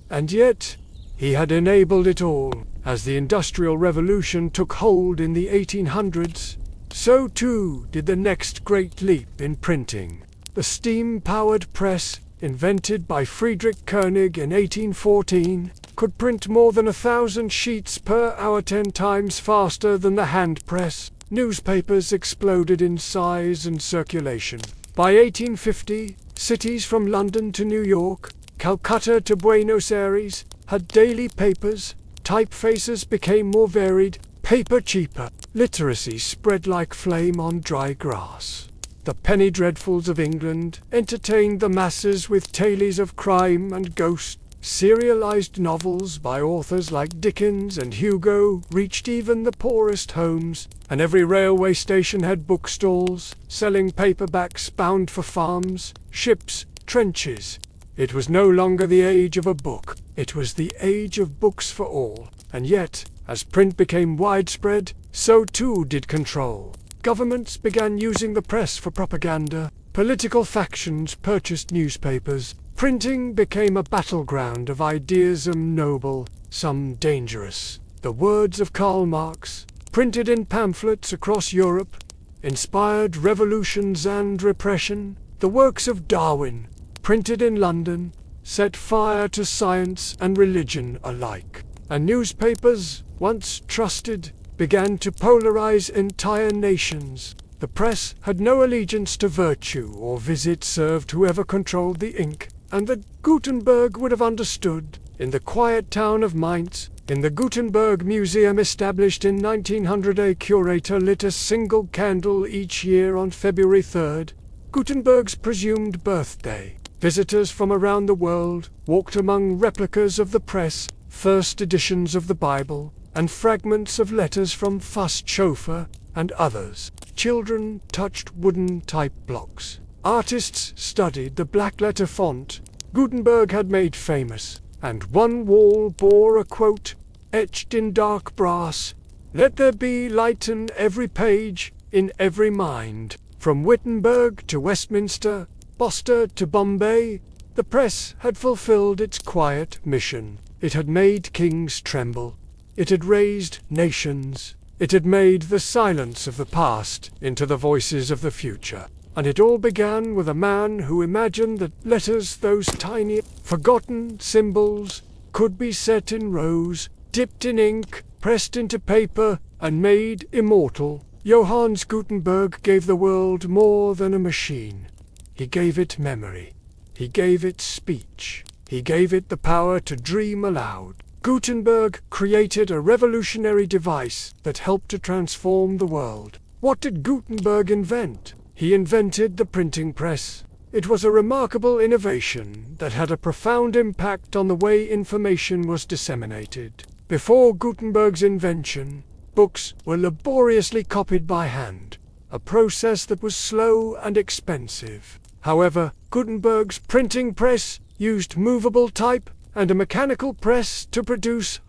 And yet, he had enabled it all. As the Industrial Revolution took hold in the 1800s, so too did the next great leap in printing. The steam-powered press, invented by Friedrich Koenig in 1814, could print more than 1,000 sheets per hour, 10 times faster than the hand press. Newspapers exploded in size and circulation. By 1850, cities from London to New York, Calcutta to Buenos Aires, had daily papers. Typefaces became more varied, paper cheaper. Literacy spread like flame on dry grass. The penny dreadfuls of England entertained the masses with tales of crime and ghost. Serialized novels by authors like Dickens and Hugo reached even the poorest homes, and every railway station had bookstalls, selling paperbacks bound for farms, ships, trenches. It was no longer the age of a book, it was the age of books for all. And yet, as print became widespread, so too did control. Governments began using the press for propaganda, political factions purchased newspapers, printing became a battleground of ideas, some noble, some dangerous. The words of Karl Marx, printed in pamphlets across Europe, inspired revolutions and repression. The works of Darwin, printed in London, set fire to science and religion alike. And newspapers, once trusted, began to polarize entire nations. The press had no allegiance to virtue or visit served whoever controlled the ink, and that Gutenberg would have understood. In the quiet town of Mainz, in the Gutenberg Museum established in 1900, a curator lit a single candle each year on February 3rd, Gutenberg's presumed birthday. Visitors from around the world walked among replicas of the press, first editions of the Bible, and fragments of letters from Fust Schoeffer and others. Children touched wooden type blocks. Artists studied the black letter font Gutenberg had made famous, and one wall bore a quote, etched in dark brass, "Let there be light in every page, in every mind." From Wittenberg to Westminster, Boston to Bombay, the press had fulfilled its quiet mission. It had made kings tremble. It had raised nations. It had made the silence of the past into the voices of the future. And it all began with a man who imagined that letters, those tiny, forgotten symbols, could be set in rows, dipped in ink, pressed into paper, and made immortal. Johannes Gutenberg gave the world more than a machine. He gave it memory. He gave it speech. He gave it the power to dream aloud. Gutenberg created a revolutionary device that helped to transform the world. What did Gutenberg invent? He invented the printing press. It was a remarkable innovation that had a profound impact on the way information was disseminated. Before Gutenberg's invention, books were laboriously copied by hand, a process that was slow and expensive. However, Gutenberg's printing press used movable type and a mechanical press to produce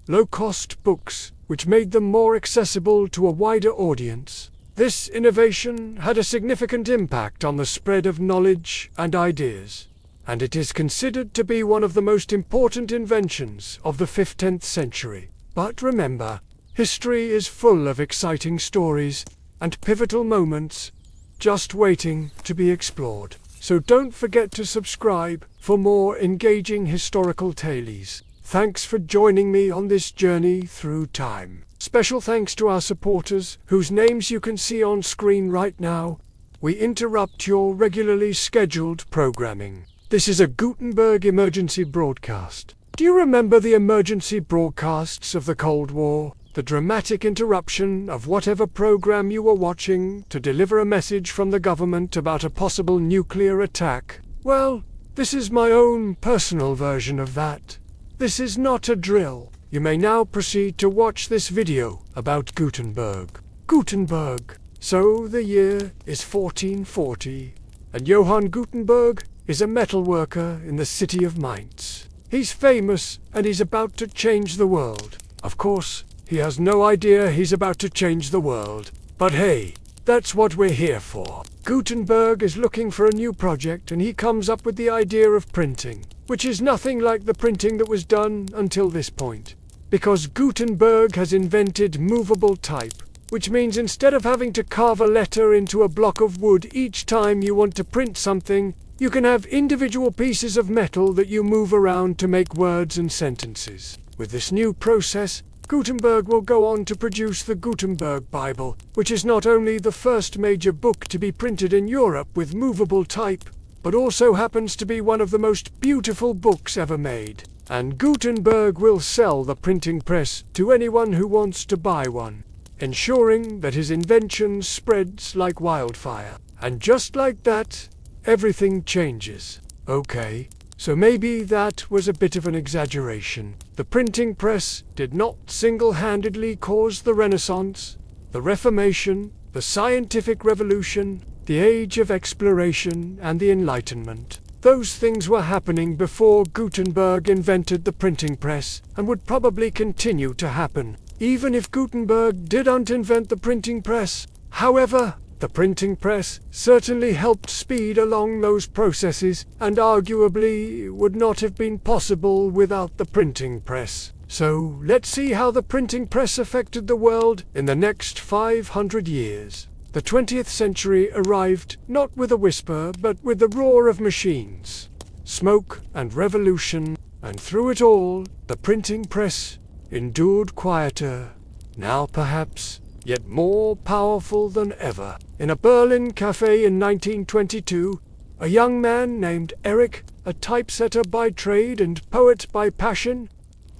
low-cost books, which made them more accessible to a wider audience. This innovation had a significant impact on the spread of knowledge and ideas, and it is considered to be one of the most important inventions of the 15th century. But remember, history is full of exciting stories and pivotal moments just waiting to be explored. So don't forget to subscribe for more engaging historical tales. Thanks for joining me on this journey through time. Special thanks to our supporters, whose names you can see on screen right now. We interrupt your regularly scheduled programming. This is a Gutenberg emergency broadcast. Do you remember the emergency broadcasts of the Cold War? The dramatic interruption of whatever program you were watching to deliver a message from the government about a possible nuclear attack? Well, this is my own personal version of that. This is not a drill. You may now proceed to watch this video about Gutenberg. Gutenberg. So the year is 1440, and Johann Gutenberg is a metalworker in the city of Mainz. He's famous, and he's about to change the world. Of course, he has no idea he's about to change the world. But hey, that's what we're here for. Gutenberg is looking for a new project, and he comes up with the idea of printing, which is nothing like the printing that was done until this point. Because Gutenberg has invented movable type, which means instead of having to carve a letter into a block of wood each time you want to print something, you can have individual pieces of metal that you move around to make words and sentences. With this new process, Gutenberg will go on to produce the Gutenberg Bible, which is not only the first major book to be printed in Europe with movable type, but also happens to be one of the most beautiful books ever made. And Gutenberg will sell the printing press to anyone who wants to buy one, ensuring that his invention spreads like wildfire. And just like that, everything changes. Okay, so maybe that was a bit of an exaggeration. The printing press did not single-handedly cause the Renaissance, the Reformation, the scientific revolution, the age of exploration, and the Enlightenment. Those things were happening before Gutenberg invented the printing press, and would probably continue to happen, even if Gutenberg didn't invent the printing press. However, the printing press certainly helped speed along those processes, and arguably would not have been possible without the printing press. So, let's see how the printing press affected the world in the next 500 years. The 20th century arrived not with a whisper, but with the roar of machines, smoke and revolution, and through it all, the printing press endured quieter, now perhaps yet more powerful than ever. In a Berlin cafe in 1922, a young man named Eric, a typesetter by trade and poet by passion,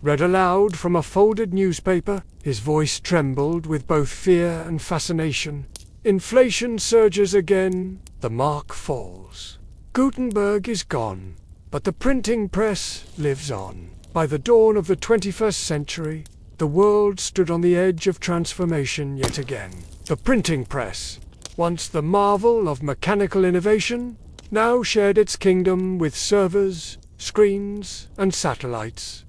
read aloud from a folded newspaper. His voice trembled with both fear and fascination. Inflation surges again, the mark falls. Gutenberg is gone, but the printing press lives on. By the dawn of the 21st century, the world stood on the edge of transformation yet again. The printing press, once the marvel of mechanical innovation, now shared its kingdom with servers, screens, and satellites.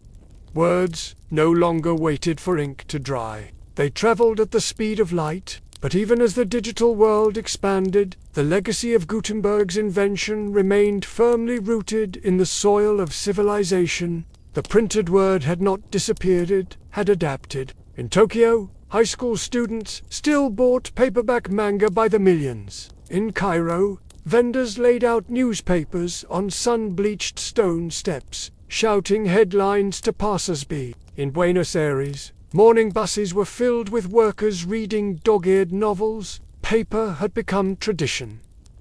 Words no longer waited for ink to dry. They traveled at the speed of light. But even as the digital world expanded, the legacy of Gutenberg's invention remained firmly rooted in the soil of civilization. The printed word had not disappeared, it had adapted. In Tokyo, high school students still bought paperback manga by the millions. In Cairo, vendors laid out newspapers on sun-bleached stone steps, shouting headlines to passers-by. In Buenos Aires, morning buses were filled with workers reading dog-eared novels. Paper had become tradition,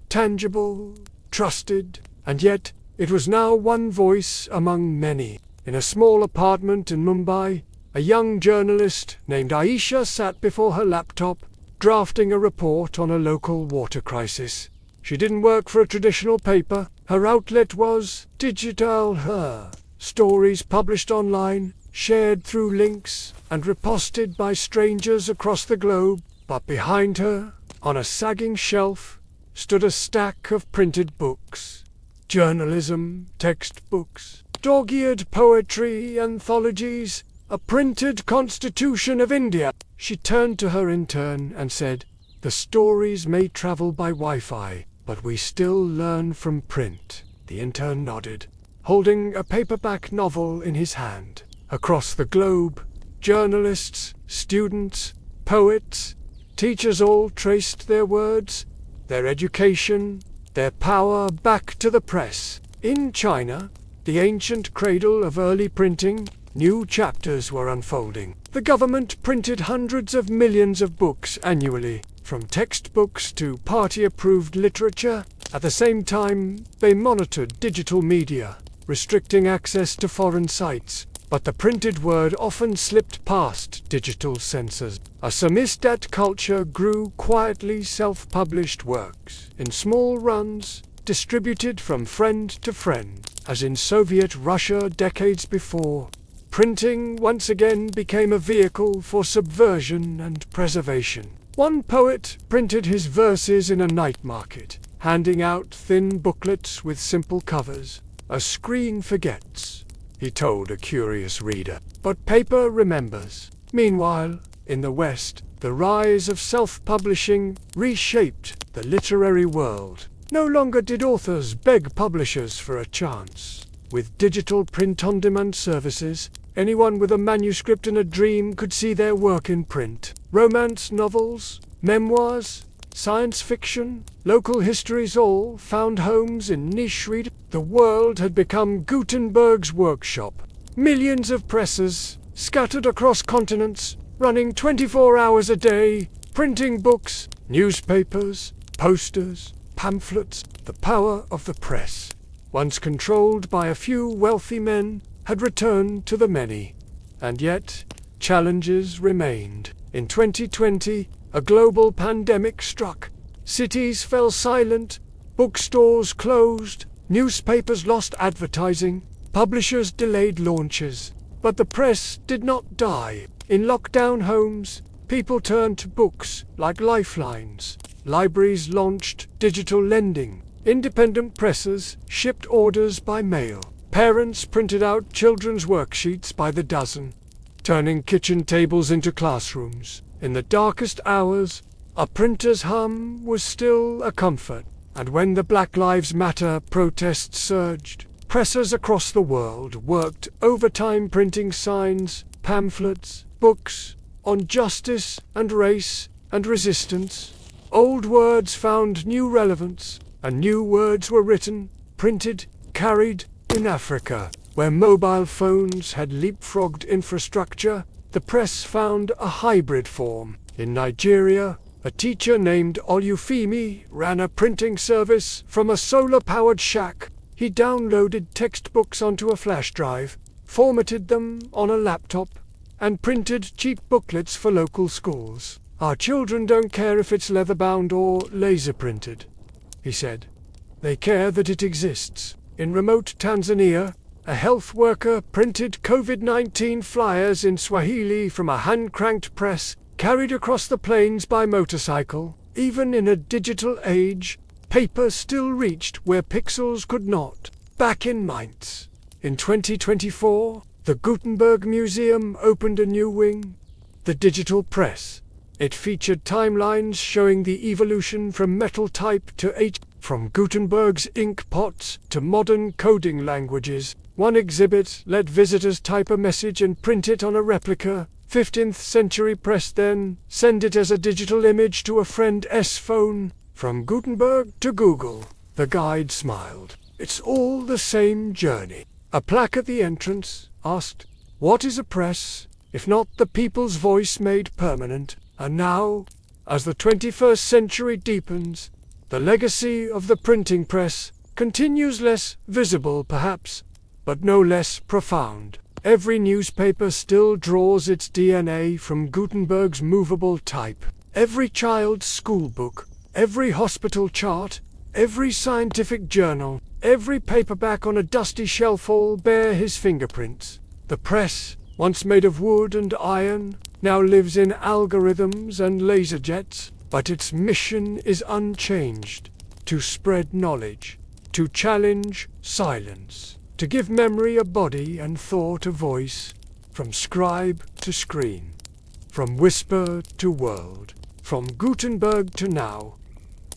tangible, trusted, and yet it was now one voice among many. In a small apartment in Mumbai, a young journalist named Aisha sat before her laptop, drafting a report on a local water crisis. She didn't work for a traditional paper. Her outlet was digital. Her stories published online, shared through links, and reposted by strangers across the globe. But behind her, on a sagging shelf, stood a stack of printed books. Journalism, textbooks, dog-eared poetry, anthologies, a printed Constitution of India. She turned to her intern and said, "The stories may travel by Wi-Fi, but we still learn from print." The intern nodded, holding a paperback novel in his hand. Across the globe, journalists, students, poets, teachers all traced their words, their education, their power back to the press. In China, the ancient cradle of early printing, new chapters were unfolding. The government printed hundreds of millions of books annually, from textbooks to party-approved literature. At the same time, they monitored digital media, restricting access to foreign sites. But the printed word often slipped past digital censors. A samizdat culture grew quietly. Self-published works, in small runs, distributed from friend to friend. As in Soviet Russia decades before, printing once again became a vehicle for subversion and preservation. One poet printed his verses in a night market, handing out thin booklets with simple covers. "A screen forgets," he told a curious reader, "but paper remembers." Meanwhile, in the West, the rise of self-publishing reshaped the literary world. No longer did authors beg publishers for a chance. With digital print-on-demand services, anyone with a manuscript and a dream could see their work in print. Romance novels, memoirs, science fiction, local histories all found homes in niche reading. The world had become Gutenberg's workshop. Millions of presses, scattered across continents, running 24 hours a day, printing books, newspapers, posters, pamphlets. The power of the press, once controlled by a few wealthy men, had returned to the many. And yet, challenges remained. In 2020, a global pandemic struck. Cities fell silent, bookstores closed, newspapers lost advertising, publishers delayed launches. But the press did not die. In lockdown homes, people turned to books like lifelines. Libraries launched digital lending. Independent presses shipped orders by mail. Parents printed out children's worksheets by the dozen, turning kitchen tables into classrooms. In the darkest hours, a printer's hum was still a comfort. And when the Black Lives Matter protests surged, pressers across the world worked overtime printing signs, pamphlets, books on justice and race and resistance. Old words found new relevance, and new words were written, printed, carried. In Africa, where mobile phones had leapfrogged infrastructure, the press found a hybrid form. In Nigeria, a teacher named Olufemi ran a printing service from a solar-powered shack. He downloaded textbooks onto a flash drive, formatted them on a laptop, and printed cheap booklets for local schools. "Our children don't care if it's leather-bound or laser-printed," he said. "They care that it exists." In remote Tanzania, a health worker printed COVID-19 flyers in Swahili from a hand-cranked press, carried across the plains by motorcycle. Even in a digital age, paper still reached where pixels could not. Back in Mainz, in 2024, the Gutenberg Museum opened a new wing, the digital press. It featured timelines showing the evolution from metal type to from Gutenberg's ink pots to modern coding languages. One exhibit let visitors type a message and print it on a replica 15th century press, then send it as a digital image to a friend's phone. From Gutenberg to Google, the guide smiled. It's all the same journey. A plaque at the entrance asked, "What is a press, if not the people's voice made permanent?" And now, as the 21st century deepens, the legacy of the printing press continues, less visible perhaps, but no less profound. Every newspaper still draws its DNA from Gutenberg's movable type. Every child's school book, every hospital chart, every scientific journal, every paperback on a dusty shelf all bear his fingerprints. The press, once made of wood and iron, now lives in algorithms and laser jets, but its mission is unchanged: to spread knowledge, to challenge silence, to give memory a body and thought a voice, from scribe to screen, from whisper to world, from Gutenberg to now.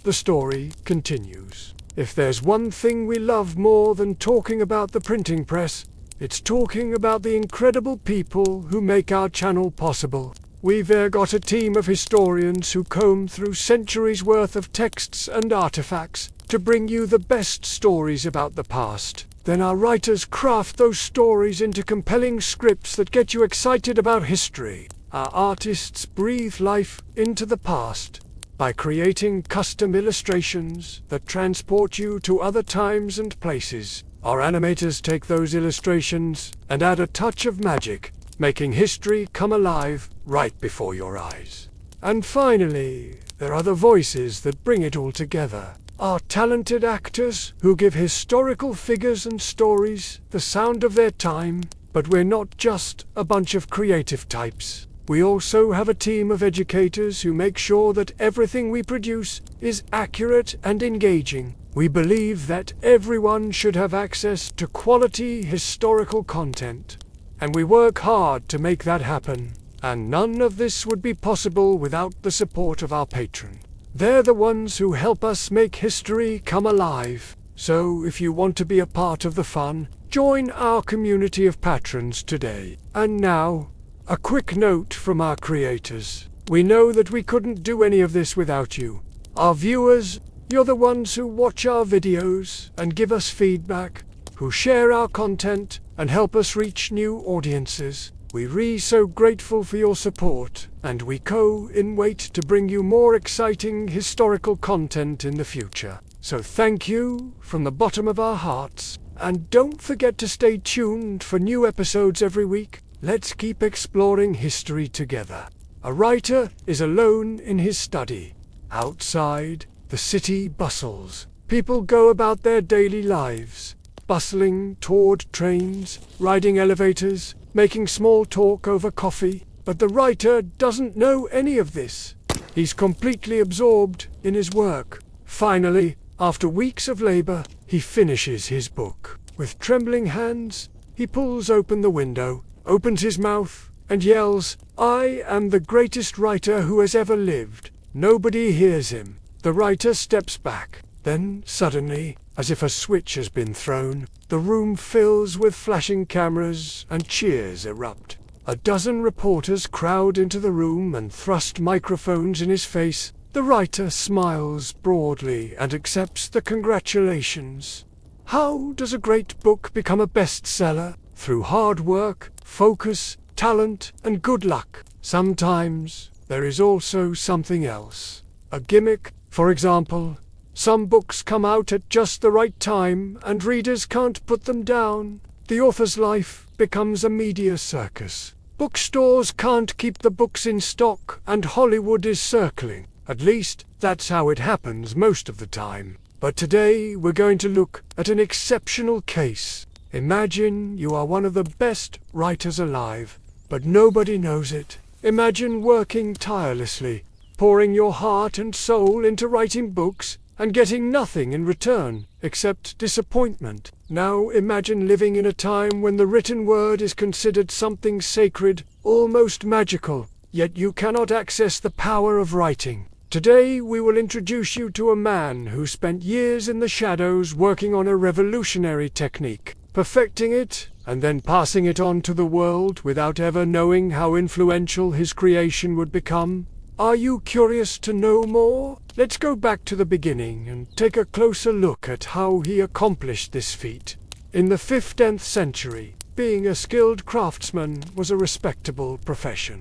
The story continues. If there's one thing we love more than talking about the printing press, it's talking about the incredible people who make our channel possible. We've got a team of historians who comb through centuries worth of texts and artifacts to bring you the best stories about the past. Then our writers craft those stories into compelling scripts that get you excited about history. Our artists breathe life into the past by creating custom illustrations that transport you to other times and places. Our animators take those illustrations and add a touch of magic, making history come alive right before your eyes. And finally, there are the voices that bring it all together. Our talented actors who give historical figures and stories the sound of their time. But we're not just a bunch of creative types. We also have a team of educators who make sure that everything we produce is accurate and engaging. We believe that everyone should have access to quality historical content, and we work hard to make that happen. And none of this would be possible without the support of our patron. They're the ones who help us make history come alive. So if you want to be a part of the fun, join our community of patrons today. And now, a quick note from our creators. We know that we couldn't do any of this without you. Our viewers, you're the ones who watch our videos and give us feedback, who share our content and help us reach new audiences. We're so grateful for your support, and we wait to bring you more exciting historical content in the future. So thank you from the bottom of our hearts, and don't forget to stay tuned for new episodes every week. Let's keep exploring history together. A writer is alone in his study. Outside, The city bustles. People go about their daily lives, bustling toward trains, riding elevators, making small talk over coffee. But the writer doesn't know any of this. He's completely absorbed in his work. Finally, after weeks of labor, he finishes his book. With trembling hands, he pulls open the window, opens his mouth, and yells, "I am the greatest writer who has ever lived." Nobody hears him. The writer steps back. Then, suddenly, as if a switch has been thrown, the room fills with flashing cameras and cheers erupt. A dozen reporters crowd into the room and thrust microphones in his face. The writer smiles broadly and accepts the congratulations. How does a great book become a bestseller? Through hard work, focus, talent, and good luck. Sometimes there is also something else. A gimmick, for example. Some books come out at just the right time and readers can't put them down. The author's life becomes a media circus. Bookstores can't keep the books in stock and Hollywood is circling. At least, that's how it happens most of the time. But today we're going to look at an exceptional case. Imagine you are one of the best writers alive, but nobody knows it. Imagine working tirelessly, pouring your heart and soul into writing books, and getting nothing in return, except disappointment. Now imagine living in a time when the written word is considered something sacred, almost magical, yet you cannot access the power of writing. Today we will introduce you to a man who spent years in the shadows working on a revolutionary technique, perfecting it, and then passing it on to the world without ever knowing how influential his creation would become. Are you curious to know more? Let's go back to the beginning and take a closer look at how he accomplished this feat. In the 15th century, being a skilled craftsman was a respectable profession.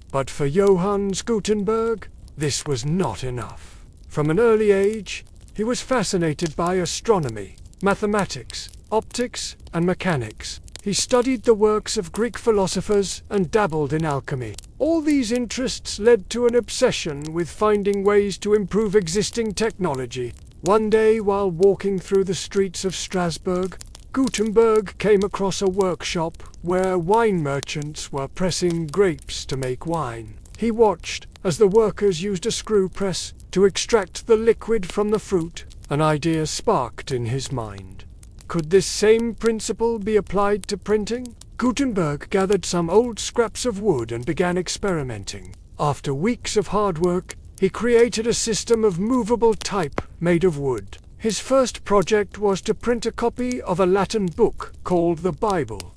But for Johannes Gutenberg, this was not enough. From an early age, he was fascinated by astronomy, mathematics, optics, and mechanics. He studied the works of Greek philosophers and dabbled in alchemy. All these interests led to an obsession with finding ways to improve existing technology. One day, while walking through the streets of Strasbourg, Gutenberg came across a workshop where wine merchants were pressing grapes to make wine. He watched as the workers used a screw press to extract the liquid from the fruit. An idea sparked in his mind. Could this same principle be applied to printing? Gutenberg gathered some old scraps of wood and began experimenting. After weeks of hard work, he created a system of movable type made of wood. His first project was to print a copy of a Latin book called the Bible.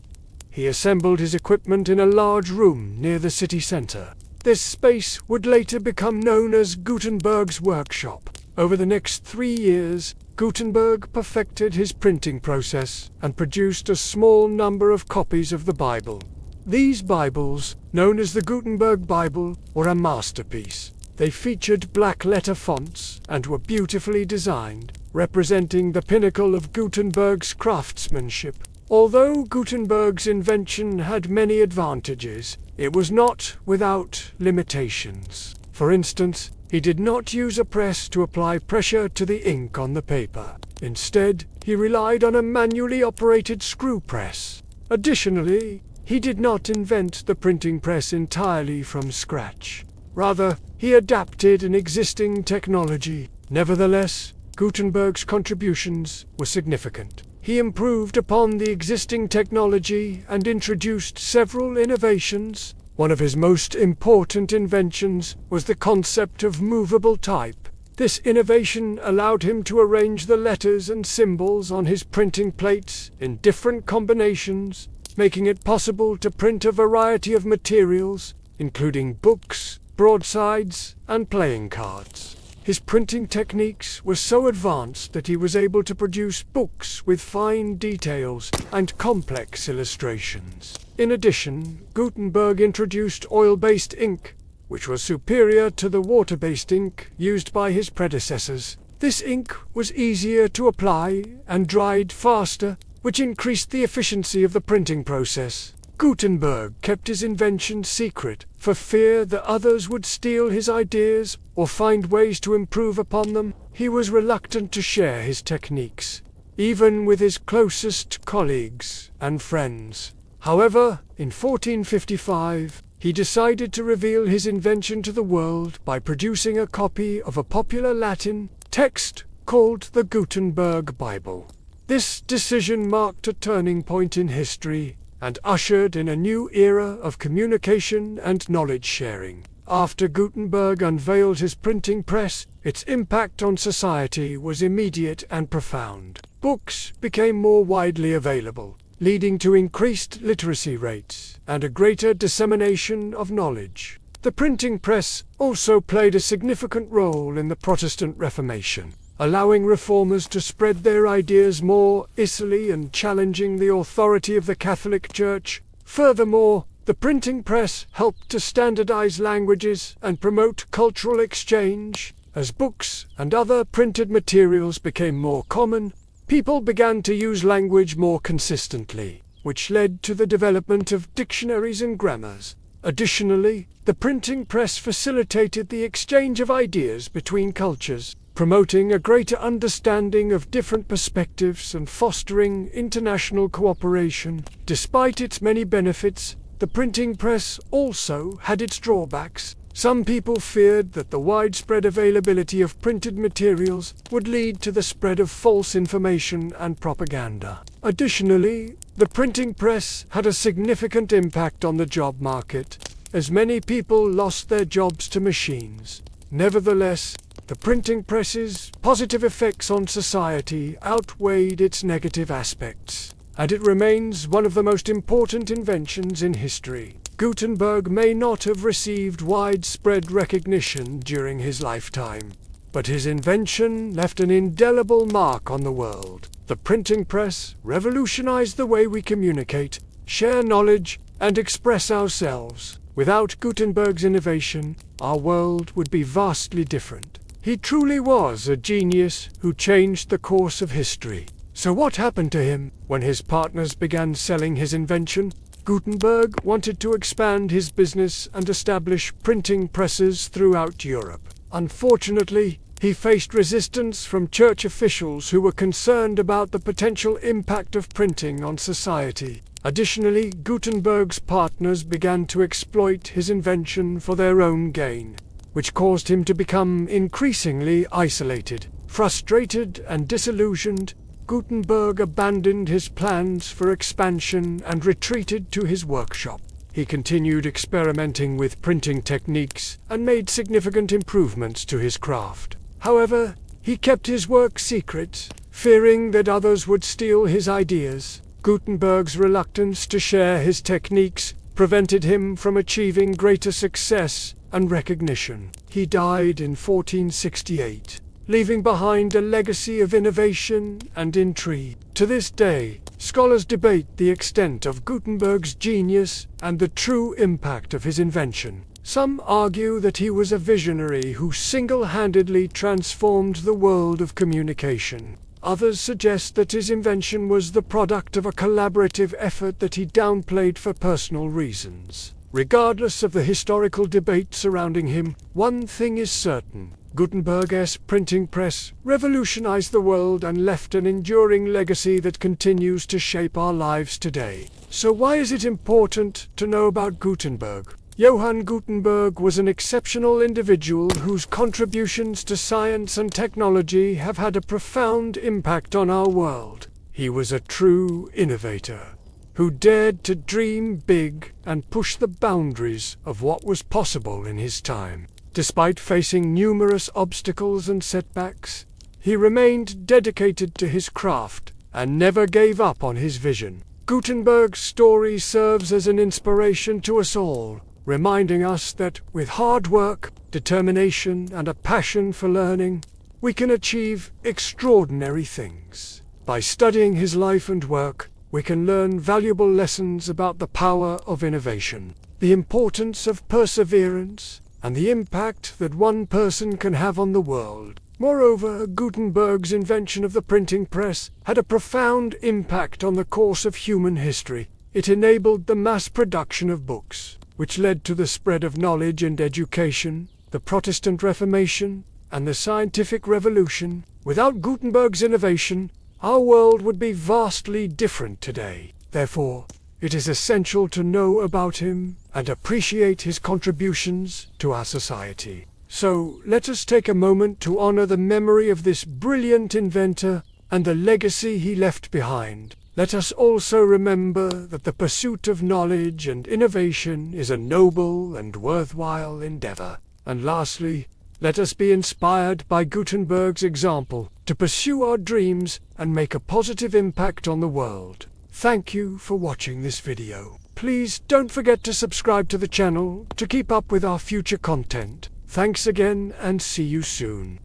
He assembled his equipment in a large room near the city center. This space would later become known as Gutenberg's workshop. Over the next 3 years, Gutenberg perfected his printing process and produced a small number of copies of the Bible. These Bibles, known as the Gutenberg Bible, were a masterpiece. They featured black letter fonts and were beautifully designed, representing the pinnacle of Gutenberg's craftsmanship. Although Gutenberg's invention had many advantages, it was not without limitations. For instance, he did not use a press to apply pressure to the ink on the paper. Instead, he relied on a manually operated screw press. Additionally, he did not invent the printing press entirely from scratch. Rather, he adapted an existing technology. Nevertheless, Gutenberg's contributions were significant. He improved upon the existing technology and introduced several innovations. One of his most important inventions was the concept of movable type. This innovation allowed him to arrange the letters and symbols on his printing plates in different combinations, making it possible to print a variety of materials, including books, broadsides, and playing cards. His printing techniques were so advanced that he was able to produce books with fine details and complex illustrations. In addition, Gutenberg introduced oil-based ink, which was superior to the water-based ink used by his predecessors. This ink was easier to apply and dried faster, which increased the efficiency of the printing process. Gutenberg kept his invention secret for fear that others would steal his ideas or find ways to improve upon them. He was reluctant to share his techniques, even with his closest colleagues and friends. However, in 1455, he decided to reveal his invention to the world by producing a copy of a popular Latin text called the Gutenberg Bible. This decision marked a turning point in history and ushered in a new era of communication and knowledge sharing. After Gutenberg unveiled his printing press, its impact on society was immediate and profound. Books became more widely available, leading to increased literacy rates and a greater dissemination of knowledge. The printing press also played a significant role in the Protestant Reformation, allowing reformers to spread their ideas more easily and challenging the authority of the Catholic Church. Furthermore, the printing press helped to standardize languages and promote cultural exchange. As books and other printed materials became more common, people began to use language more consistently, which led to the development of dictionaries and grammars. Additionally, the printing press facilitated the exchange of ideas between cultures, promoting a greater understanding of different perspectives and fostering international cooperation. Despite its many benefits, the printing press also had its drawbacks. Some people feared that the widespread availability of printed materials would lead to the spread of false information and propaganda. Additionally, the printing press had a significant impact on the job market, as many people lost their jobs to machines. Nevertheless, the printing press's positive effects on society outweighed its negative aspects, and it remains one of the most important inventions in history. Gutenberg may not have received widespread recognition during his lifetime, but his invention left an indelible mark on the world. The printing press revolutionized the way we communicate, share knowledge, and express ourselves. Without Gutenberg's innovation, our world would be vastly different. He truly was a genius who changed the course of history. So what happened to him? When his partners began selling his invention, Gutenberg wanted to expand his business and establish printing presses throughout Europe. Unfortunately, he faced resistance from church officials who were concerned about the potential impact of printing on society. Additionally, Gutenberg's partners began to exploit his invention for their own gain, which caused him to become increasingly isolated. Frustrated and disillusioned, Gutenberg abandoned his plans for expansion and retreated to his workshop. He continued experimenting with printing techniques and made significant improvements to his craft. However, he kept his work secret, fearing that others would steal his ideas. Gutenberg's reluctance to share his techniques prevented him from achieving greater success and recognition. He died in 1468, leaving behind a legacy of innovation and intrigue. To this day, scholars debate the extent of Gutenberg's genius and the true impact of his invention. Some argue that he was a visionary who single-handedly transformed the world of communication. Others suggest that his invention was the product of a collaborative effort that he downplayed for personal reasons. Regardless of the historical debate surrounding him, one thing is certain: Gutenberg's printing press revolutionized the world and left an enduring legacy that continues to shape our lives today. So why is it important to know about Gutenberg? Johannes Gutenberg was an exceptional individual whose contributions to science and technology have had a profound impact on our world. He was a true innovator who dared to dream big and push the boundaries of what was possible in his time. Despite facing numerous obstacles and setbacks, he remained dedicated to his craft and never gave up on his vision. Gutenberg's story serves as an inspiration to us all, reminding us that with hard work, determination, and a passion for learning, we can achieve extraordinary things. By studying his life and work, we can learn valuable lessons about the power of innovation, the importance of perseverance, and the impact that one person can have on the world. Moreover, Gutenberg's invention of the printing press had a profound impact on the course of human history. It enabled the mass production of books, which led to the spread of knowledge and education, the Protestant Reformation, and the scientific revolution. Without Gutenberg's innovation, our world would be vastly different today. Therefore, it is essential to know about him and appreciate his contributions to our society. So, let us take a moment to honor the memory of this brilliant inventor and the legacy he left behind. Let us also remember that the pursuit of knowledge and innovation is a noble and worthwhile endeavor. And lastly, let us be inspired by Gutenberg's example to pursue our dreams and make a positive impact on the world. Thank you for watching this video. Please don't forget to subscribe to the channel to keep up with our future content. Thanks again and see you soon.